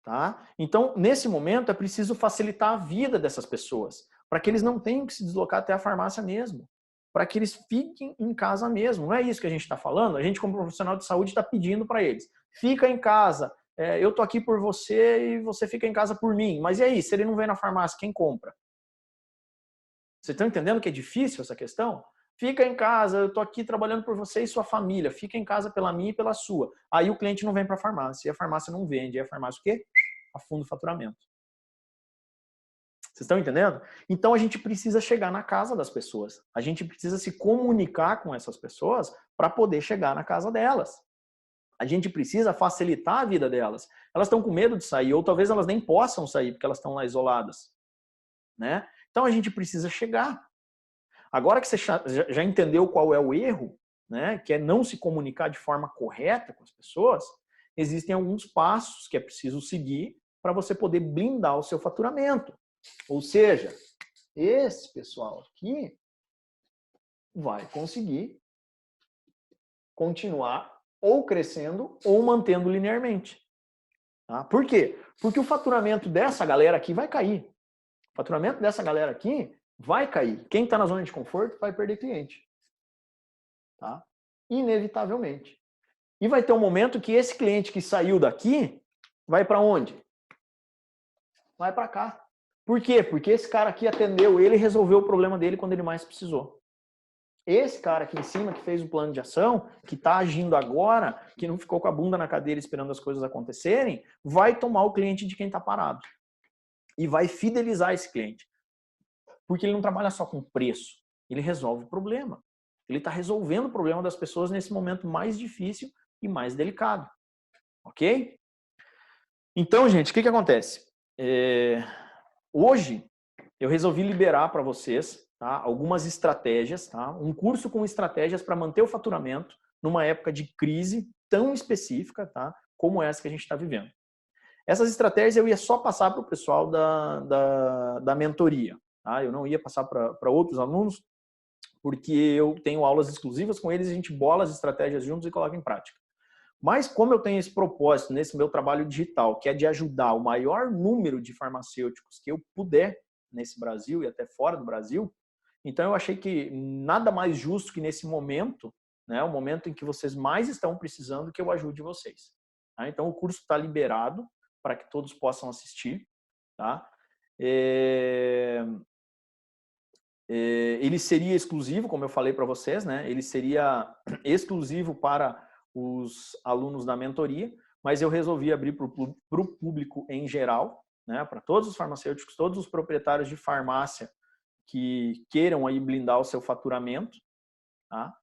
Tá? Então, nesse momento, é preciso facilitar a vida dessas pessoas, para que eles não tenham que se deslocar até a farmácia mesmo, para que eles fiquem em casa mesmo. Não é isso que a gente está falando? A gente, como profissional de saúde, está pedindo para eles. Fica em casa, eu estou aqui por você e você fica em casa por mim. Mas e aí, se ele não vem na farmácia, quem compra? Vocês estão entendendo que é difícil essa questão? Fica em casa, eu estou aqui trabalhando por você e sua família. Fica em casa pela minha e pela sua. Aí o cliente não vem para a farmácia, e a farmácia não vende. E a farmácia o quê? Afunda o faturamento. Vocês estão entendendo? Então a gente precisa chegar na casa das pessoas. A gente precisa se comunicar com essas pessoas para poder chegar na casa delas. A gente precisa facilitar a vida delas. Elas estão com medo de sair, ou talvez elas nem possam sair, porque elas estão lá isoladas. Né? Então a gente precisa chegar. Agora que você já entendeu qual é o erro, né, que é não se comunicar de forma correta com as pessoas, existem alguns passos que é preciso seguir para você poder blindar o seu faturamento. Ou seja, esse pessoal aqui vai conseguir continuar ou crescendo ou mantendo linearmente. Tá? Por quê? Porque o faturamento dessa galera aqui vai cair. O faturamento dessa galera aqui vai cair. Quem está na zona de conforto vai perder cliente. Tá? Inevitavelmente. E vai ter um momento que esse cliente que saiu daqui vai para onde? Vai para cá. Por quê? Porque esse cara aqui atendeu ele e resolveu o problema dele quando ele mais precisou. Esse cara aqui em cima que fez o plano de ação, que está agindo agora, que não ficou com a bunda na cadeira esperando as coisas acontecerem, vai tomar o cliente de quem está parado. E vai fidelizar esse cliente. Porque ele não trabalha só com preço, ele resolve o problema. Ele está resolvendo o problema das pessoas nesse momento mais difícil e mais delicado. Ok? Então, gente, o que acontece? Hoje, eu resolvi liberar para vocês, tá, algumas estratégias, tá, um curso com estratégias para manter o faturamento numa época de crise tão específica, tá, como essa que a gente está vivendo. Essas estratégias eu ia só passar para o pessoal da mentoria, tá? Eu não ia passar para outros alunos, porque eu tenho aulas exclusivas com eles, a gente bola as estratégias juntos e coloca em prática. Mas como eu tenho esse propósito nesse meu trabalho digital, que é de ajudar o maior número de farmacêuticos que eu puder nesse Brasil e até fora do Brasil, então eu achei que nada mais justo que nesse momento, né, o momento em que vocês mais estão precisando, que eu ajude vocês. Tá? Então o curso está liberado para que todos possam assistir. Tá? Ele seria exclusivo, como eu falei para vocês, né? Ele seria exclusivo para os alunos da mentoria, mas eu resolvi abrir para o público em geral, né? Para todos os farmacêuticos, todos os proprietários de farmácia que queiram aí blindar o seu faturamento, tá?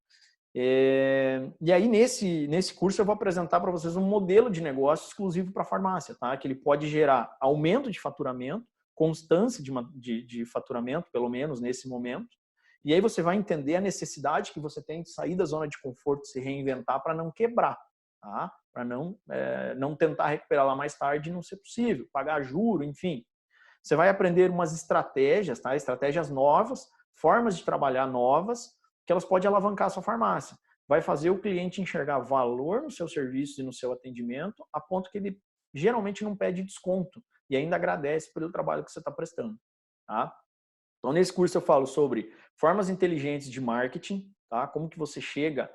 E aí, nesse curso, eu vou apresentar para vocês um modelo de negócio exclusivo para a farmácia, tá? Que ele pode gerar aumento de faturamento, constância de faturamento, pelo menos nesse momento. E aí você vai entender a necessidade que você tem de sair da zona de conforto, se reinventar para não quebrar, tá? Para não tentar recuperar lá mais tarde e não ser possível, pagar juro, enfim. Você vai aprender umas estratégias, tá? Estratégias novas, formas de trabalhar novas, que elas podem alavancar a sua farmácia. Vai fazer o cliente enxergar valor no seu serviço e no seu atendimento, a ponto que ele geralmente não pede desconto e ainda agradece pelo trabalho que você está prestando. Tá? Então, nesse curso eu falo sobre formas inteligentes de marketing, tá? Como que você chega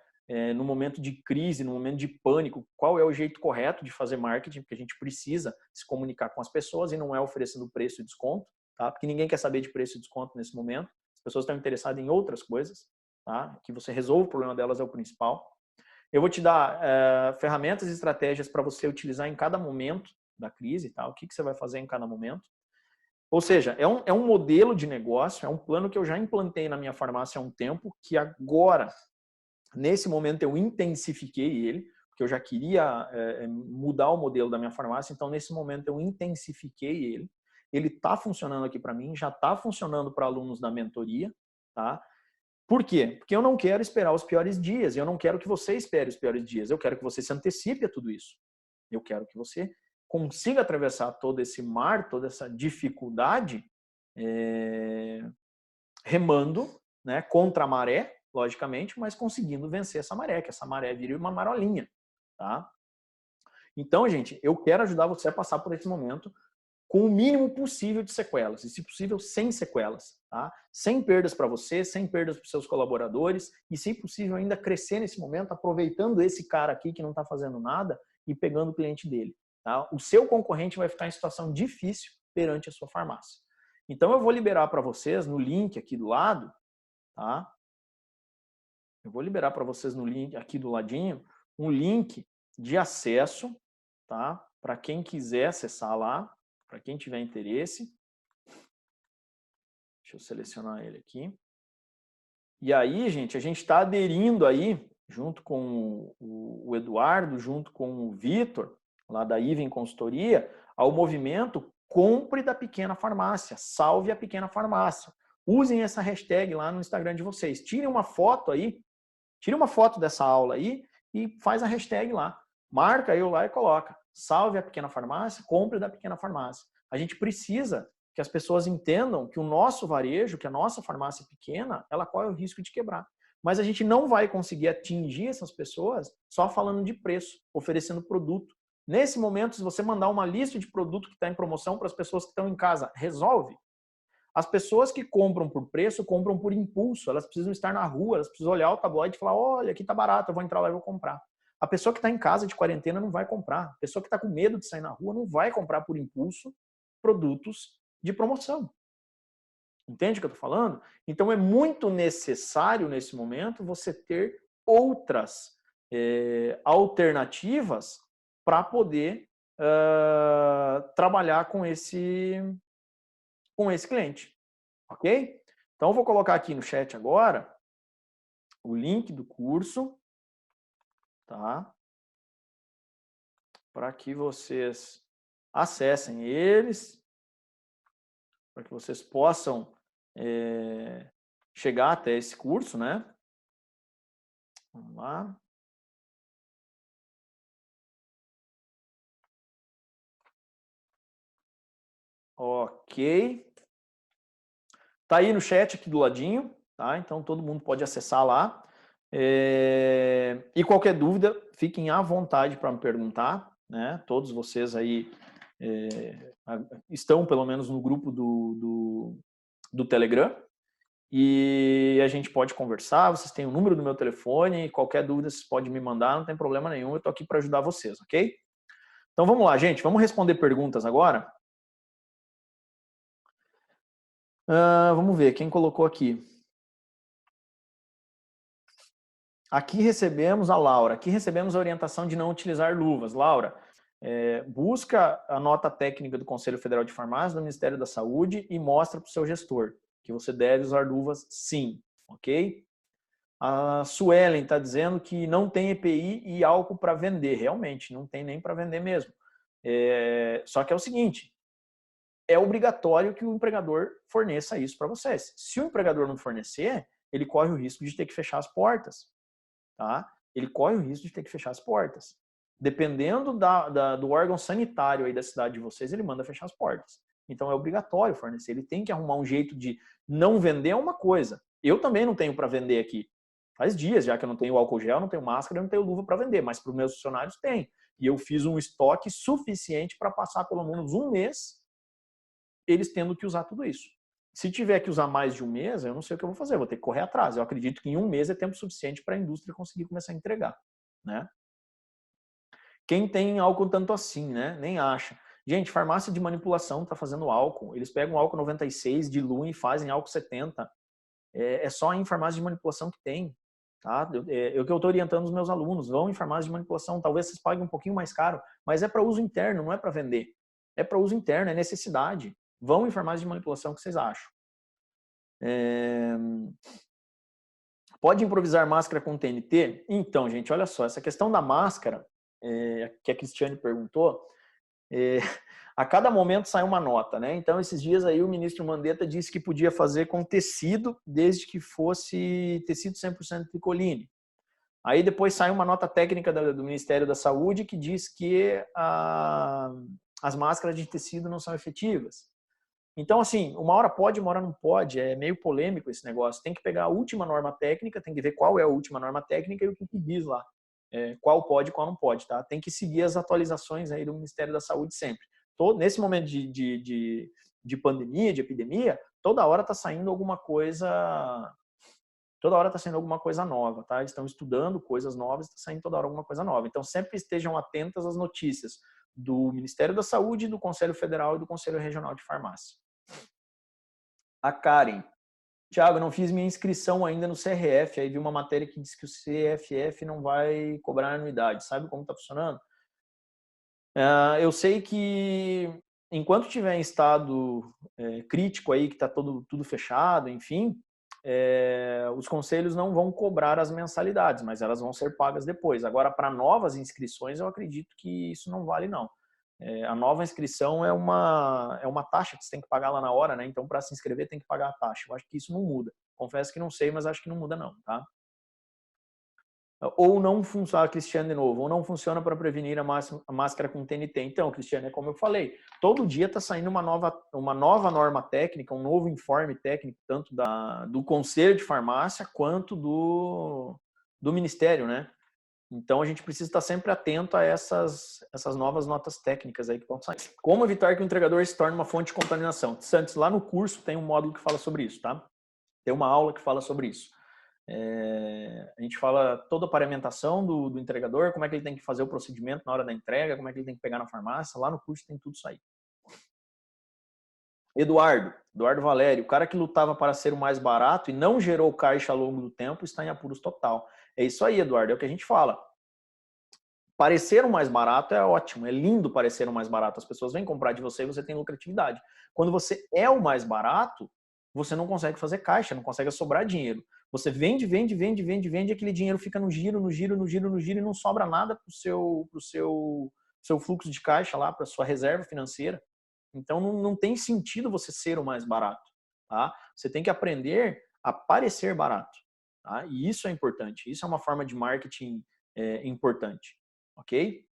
no momento de crise, no momento de pânico, qual é o jeito correto de fazer marketing, porque a gente precisa se comunicar com as pessoas e não é oferecendo preço e desconto, tá? Porque ninguém quer saber de preço e desconto nesse momento. As pessoas estão interessadas em outras coisas, tá? Que você resolva o problema delas é o principal. Eu vou te dar ferramentas e estratégias para você utilizar em cada momento da crise, tá? O que você vai fazer em cada momento. Ou seja, é um modelo de negócio, é um plano que eu já implantei na minha farmácia há um tempo, que agora, nesse momento, eu intensifiquei ele, porque eu já queria mudar o modelo da minha farmácia, então nesse momento eu intensifiquei ele. Ele está funcionando aqui para mim, já está funcionando para alunos da mentoria, tá? Por quê? Porque eu não quero esperar os piores dias, eu não quero que você espere os piores dias, eu quero que você se antecipe a tudo isso. Eu quero que você consiga atravessar todo esse mar, toda essa dificuldade, remando, né, contra a maré, logicamente, mas conseguindo vencer essa maré, que essa maré vira uma marolinha. Tá? Então, gente, eu quero ajudar você a passar por esse momento com o mínimo possível de sequelas, e se possível, sem sequelas, tá? Sem perdas para você, sem perdas para os seus colaboradores, e se possível ainda crescer nesse momento, aproveitando esse cara aqui que não está fazendo nada e pegando o cliente dele. Tá? O seu concorrente vai ficar em situação difícil perante a sua farmácia. Então eu vou liberar para vocês no link aqui do lado, tá? Eu vou liberar para vocês no link aqui do ladinho, um link de acesso, tá? Para quem quiser acessar lá, para quem tiver interesse. Deixa eu selecionar ele aqui. E aí, gente, a gente está aderindo aí, junto com o Eduardo, junto com o Vitor, lá da Iven Consultoria, ao movimento Compre da Pequena Farmácia, salve a pequena farmácia. Usem essa hashtag lá no Instagram de vocês. Tirem uma foto aí, tire uma foto dessa aula aí e faz a hashtag lá. Marca eu lá e coloca. Salve a pequena farmácia, compre da pequena farmácia. A gente precisa que as pessoas entendam que o nosso varejo, que a nossa farmácia pequena, ela corre o risco de quebrar. Mas a gente não vai conseguir atingir essas pessoas só falando de preço, oferecendo produto. Nesse momento, se você mandar uma lista de produto que está em promoção para as pessoas que estão em casa, resolve. As pessoas que compram por preço, compram por impulso. Elas precisam estar na rua, elas precisam olhar o tabloide e falar, olha, aqui está barato, eu vou entrar lá e vou comprar. A pessoa que está em casa de quarentena não vai comprar. A pessoa que está com medo de sair na rua não vai comprar por impulso produtos de promoção. Entende o que eu estou falando? Então é muito necessário nesse momento você ter outras alternativas para poder trabalhar com esse cliente. Ok? Então eu vou colocar aqui no chat agora o link do curso, tá? Para que vocês acessem eles, para que vocês possam chegar até esse curso, né? Vamos lá. Ok. Tá aí no chat aqui do ladinho, tá? Então todo mundo pode acessar lá. E qualquer dúvida, fiquem à vontade para me perguntar, né? Todos vocês aí estão pelo menos no grupo do Telegram e a gente pode conversar. Vocês têm o número do meu telefone, qualquer dúvida vocês podem me mandar, não tem problema nenhum, eu tô aqui para ajudar vocês, ok? Então vamos lá, gente, vamos responder perguntas agora. Vamos ver, quem colocou aqui? Aqui recebemos a Laura, aqui recebemos a orientação de não utilizar luvas. Laura, busca a nota técnica do Conselho Federal de Farmácia, do Ministério da Saúde e mostra para o seu gestor que você deve usar luvas sim, ok? A Suelen está dizendo que não tem EPI e álcool para vender. Realmente, não tem nem para vender mesmo. Só que é o seguinte, é obrigatório que o empregador forneça isso para vocês. Se o empregador não fornecer, ele corre o risco de ter que fechar as portas. Tá? Ele corre o risco de ter que fechar as portas. Dependendo do órgão sanitário aí da cidade de vocês, ele manda fechar as portas. Então é obrigatório fornecer. Ele tem que arrumar um jeito de não vender uma coisa. Eu também não tenho para vender aqui. Faz dias já que eu não tenho álcool gel, não tenho máscara, não tenho luva para vender, mas para os meus funcionários tem. E eu fiz um estoque suficiente para passar pelo menos um mês eles tendo que usar tudo isso. Se tiver que usar mais de um mês, eu não sei o que eu vou fazer, eu vou ter que correr atrás. Eu acredito que em um mês é tempo suficiente para a indústria conseguir começar a entregar, né? Quem tem álcool tanto assim, né? Nem acha. Gente, farmácia de manipulação está fazendo álcool. Eles pegam álcool 96, diluem e fazem álcool 70. É só em farmácia de manipulação que tem. Tá? Eu que eu estou orientando os meus alunos. Vão em farmácia de manipulação. Talvez vocês paguem um pouquinho mais caro, mas é para uso interno, não é para vender. É para uso interno, é necessidade. Vão em farmácia de manipulação, o que vocês acham? Pode improvisar máscara com TNT? Então, gente, olha só, essa questão da máscara, que a Cristiane perguntou, a cada momento sai uma nota, né? Então, esses dias aí o ministro Mandetta disse que podia fazer com tecido, desde que fosse tecido 100% tricoline. Aí depois sai uma nota técnica do Ministério da Saúde que diz que as máscaras de tecido não são efetivas. Então, assim, uma hora pode, uma hora não pode. É meio polêmico esse negócio. Tem que pegar a última norma técnica, tem que ver qual é a última norma técnica e o que diz lá. Qual pode e qual não pode, tá? Tem que seguir as atualizações aí do Ministério da Saúde sempre. Nesse momento de pandemia, de epidemia, toda hora está saindo alguma coisa. Toda hora está saindo alguma coisa nova, tá? Eles estão estudando coisas novas, está saindo toda hora alguma coisa nova. Então, sempre estejam atentas às notícias do Ministério da Saúde, do Conselho Federal e do Conselho Regional de Farmácia. A Karen. Tiago, não fiz minha inscrição ainda no CRF, aí vi uma matéria que diz que o CFF não vai cobrar anuidade. Sabe como está funcionando? Eu sei que enquanto tiver em estado crítico aí, que está tudo fechado, enfim, os conselhos não vão cobrar as mensalidades, mas elas vão ser pagas depois. Agora, para novas inscrições, eu acredito que isso não vale, não. A nova inscrição é uma taxa que você tem que pagar lá na hora, né? Então, para se inscrever, tem que pagar a taxa. Eu acho que isso não muda. Confesso que não sei, mas acho que não muda, não, tá? Ou não funciona, Cristiano, de novo, ou não funciona para prevenir a máscara com TNT. Então, Cristiano, é como eu falei, todo dia está saindo uma nova norma técnica, um novo informe técnico, tanto do Conselho de Farmácia quanto do Ministério, né? Então, a gente precisa estar sempre atento a essas novas notas técnicas aí que vão sair. Como evitar que o entregador se torne uma fonte de contaminação? Santos, lá no curso tem um módulo que fala sobre isso, tá? Tem uma aula que fala sobre isso. A gente fala toda a paramentação do entregador, como é que ele tem que fazer o procedimento na hora da entrega, como é que ele tem que pegar na farmácia. Lá no curso tem tudo isso aí. Eduardo Valério, o cara que lutava para ser o mais barato e não gerou caixa ao longo do tempo está em apuros total. É isso aí, Eduardo, é o que a gente fala. Parecer o mais barato é ótimo, é lindo parecer o mais barato. As pessoas vêm comprar de você e você tem lucratividade. Quando você é o mais barato, você não consegue fazer caixa, não consegue sobrar dinheiro. Você vende, aquele dinheiro fica no giro e não sobra nada para o seu fluxo de caixa lá, para a sua reserva financeira. Então não tem sentido você ser o mais barato. Tá? Você tem que aprender a parecer barato. Tá? E isso é importante. Isso é uma forma de marketing importante. Ok?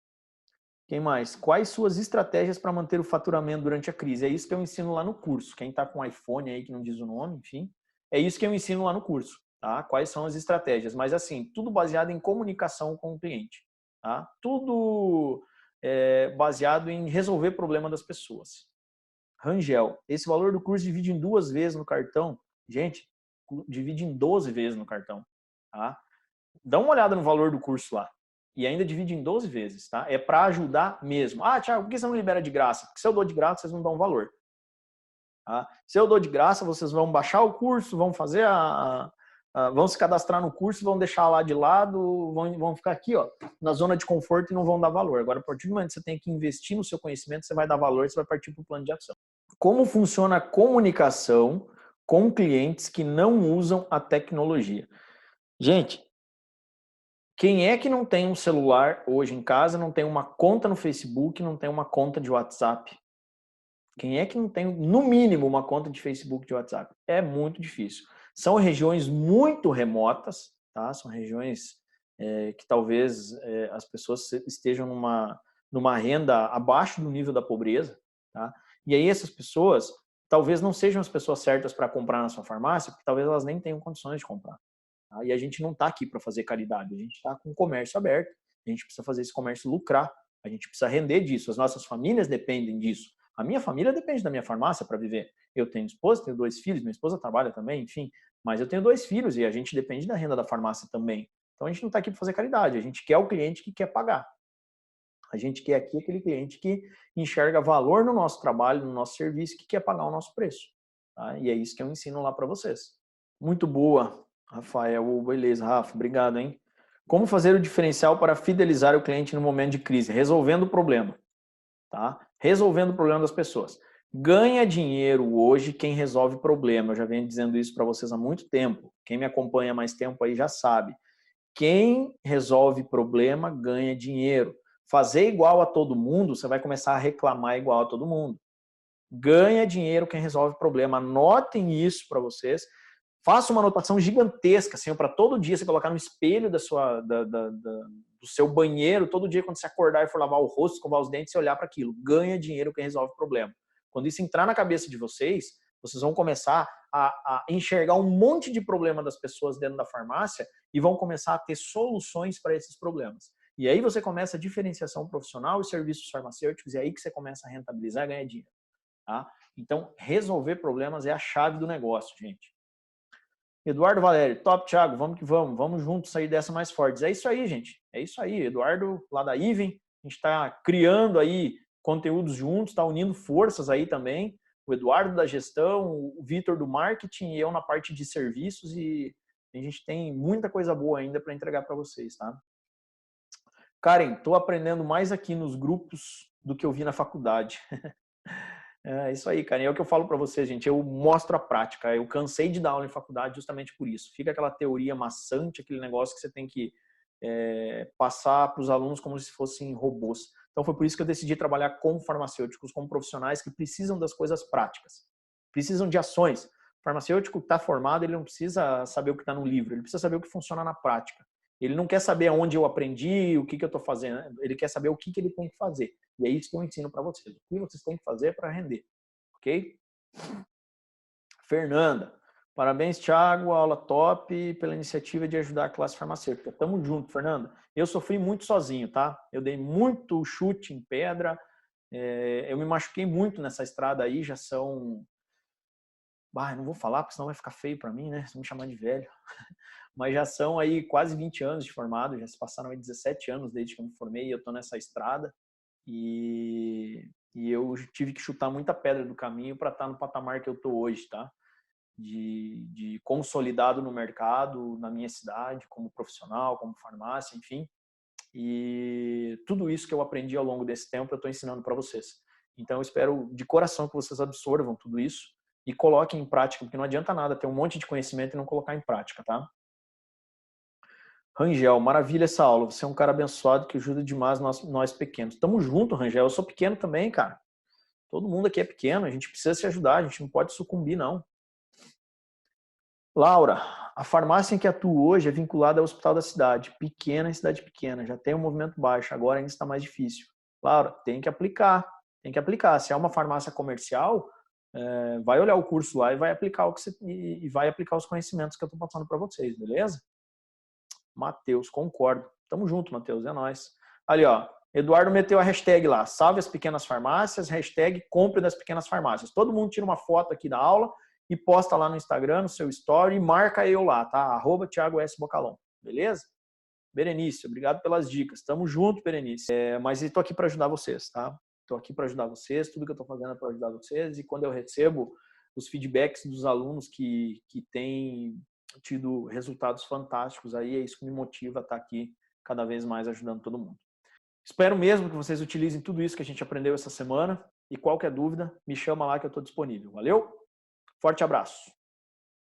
Quem mais? Quais suas estratégias para manter o faturamento durante a crise? É isso que eu ensino lá no curso. Quem está com iPhone aí que não diz o nome, enfim, é isso que eu ensino lá no curso, tá? Quais são as estratégias? Mas assim, tudo baseado em comunicação com o cliente, tá? Tudo baseado em resolver problema das pessoas. Rangel, esse valor do curso divide em 2 vezes no cartão? Gente, divide em 12 vezes no cartão, tá? Dá uma olhada no valor do curso lá. E ainda divide em 12 vezes, tá? É para ajudar mesmo. Ah, Thiago, por que você não libera de graça? Porque se eu dou de graça, vocês não dão valor. Tá? Se eu dou de graça, vocês vão baixar o curso, vão fazer vão se cadastrar no curso, vão deixar lá de lado, vão ficar aqui, ó, na zona de conforto e não vão dar valor. Agora, a partir do momento que você tem que investir no seu conhecimento, você vai dar valor, você vai partir para o plano de ação. Como funciona a comunicação com clientes que não usam a tecnologia? Gente, quem é que não tem um celular hoje em casa, não tem uma conta no Facebook, não tem uma conta de WhatsApp? Quem é que não tem, no mínimo, uma conta de Facebook, de WhatsApp? É muito difícil. São regiões muito remotas, tá? São regiões que talvez as pessoas estejam numa renda abaixo do nível da pobreza, tá? E aí essas pessoas talvez não sejam as pessoas certas para comprar na sua farmácia, porque talvez elas nem tenham condições de comprar. Tá? E a gente não está aqui para fazer caridade, a gente está com o comércio aberto, a gente precisa fazer esse comércio lucrar, a gente precisa render disso, as nossas famílias dependem disso. A minha família depende da minha farmácia para viver. Eu tenho esposa, tenho 2 filhos, minha esposa trabalha também, enfim, mas eu tenho 2 filhos e a gente depende da renda da farmácia também. Então a gente não está aqui para fazer caridade, a gente quer o cliente que quer pagar. A gente quer aqui aquele cliente que enxerga valor no nosso trabalho, no nosso serviço, que quer pagar o nosso preço. Tá? E é isso que eu ensino lá para vocês. Muito boa, Rafael. Beleza, Rafa, obrigado, hein? Como fazer o diferencial para fidelizar o cliente no momento de crise? Resolvendo o problema, tá? Resolvendo o problema das pessoas. Ganha dinheiro hoje quem resolve problema. Eu já venho dizendo isso para vocês há muito tempo. Quem me acompanha há mais tempo aí já sabe. Quem resolve problema ganha dinheiro. Fazer igual a todo mundo, você vai começar a reclamar igual a todo mundo. Ganha dinheiro quem resolve problema. Anotem isso para vocês. Faça uma anotação gigantesca, assim, para todo dia você colocar no espelho do seu banheiro, todo dia quando você acordar e for lavar o rosto, escovar os dentes, você olhar para aquilo. Ganha dinheiro quem resolve problema. Quando isso entrar na cabeça de vocês, vocês vão começar a enxergar um monte de problema das pessoas dentro da farmácia e vão começar a ter soluções para esses problemas. E aí você começa a diferenciação profissional e serviços farmacêuticos, e é aí que você começa a rentabilizar e ganhar dinheiro. Tá? Então, resolver problemas é a chave do negócio, gente. Eduardo Valério, top, Thiago, vamos que vamos juntos sair dessa mais fortes. É isso aí, gente, é isso aí. Eduardo, lá da Even, a gente está criando aí conteúdos juntos, está unindo forças aí também. O Eduardo da gestão, o Vitor do marketing e eu na parte de serviços, e a gente tem muita coisa boa ainda para entregar para vocês, tá? Karen, estou aprendendo mais aqui nos grupos do que eu vi na faculdade. É isso aí, cara. E é o que eu falo para vocês, gente. Eu mostro a prática. Eu cansei de dar aula em faculdade justamente por isso. Fica aquela teoria maçante, aquele negócio que você tem que passar para os alunos como se fossem robôs. Então foi por isso que eu decidi trabalhar com farmacêuticos, com profissionais que precisam das coisas práticas. Precisam de ações. O farmacêutico está formado, ele não precisa saber o que está no livro, ele precisa saber o que funciona na prática. Ele não quer saber onde eu aprendi, o que eu estou fazendo, ele quer saber o que ele tem que fazer. E é isso que eu ensino para vocês. O que vocês têm que fazer para render. Ok? Fernanda, parabéns, Thiago, aula top pela iniciativa de ajudar a classe farmacêutica. Tamo junto, Fernanda. Eu sofri muito sozinho, tá? Eu dei muito chute em pedra, eu me machuquei muito nessa estrada aí, já são... não vou falar, porque senão vai ficar feio para mim, né? Se me chamar de velho. Mas já são aí quase 20 anos de formado, já se passaram aí 17 anos desde que eu me formei e eu tô nessa estrada. E eu tive que chutar muita pedra do caminho para estar no patamar que eu tô hoje, tá? De consolidado no mercado, na minha cidade, como profissional, como farmácia, enfim. E tudo isso que eu aprendi ao longo desse tempo eu estou ensinando para vocês. Então eu espero de coração que vocês absorvam tudo isso e coloquem em prática, porque não adianta nada ter um monte de conhecimento e não colocar em prática, tá? Rangel, maravilha essa aula. Você é um cara abençoado que ajuda demais nós pequenos. Tamo junto, Rangel. Eu sou pequeno também, cara. Todo mundo aqui é pequeno. A gente precisa se ajudar. A gente não pode sucumbir, não. Laura, a farmácia em que atuo hoje é vinculada ao hospital da cidade. Pequena em cidade pequena. Já tem um movimento baixo. Agora ainda está mais difícil. Claro, tem que aplicar. Tem que aplicar. Se é uma farmácia comercial, vai olhar o curso lá e vai aplicar e vai aplicar os conhecimentos que eu estou passando para vocês, beleza? Matheus, concordo. Tamo junto, Matheus, é nóis. Ali, ó, Eduardo meteu a hashtag lá, salve as pequenas farmácias, hashtag compre das pequenas farmácias. Todo mundo tira uma foto aqui da aula e posta lá no Instagram, no seu story, e marca eu lá, tá? @Thiago S. Bocalon, beleza? Berenice, obrigado pelas dicas. Tamo junto, Berenice. Mas estou aqui para ajudar vocês, tá? Estou aqui para ajudar vocês, tudo que eu estou fazendo é para ajudar vocês, e quando eu recebo os feedbacks dos alunos que têm tido resultados fantásticos aí, é isso que me motiva a estar aqui cada vez mais ajudando todo mundo. Espero mesmo que vocês utilizem tudo isso que a gente aprendeu essa semana, e qualquer dúvida, me chama lá que eu estou disponível. Valeu? Forte abraço!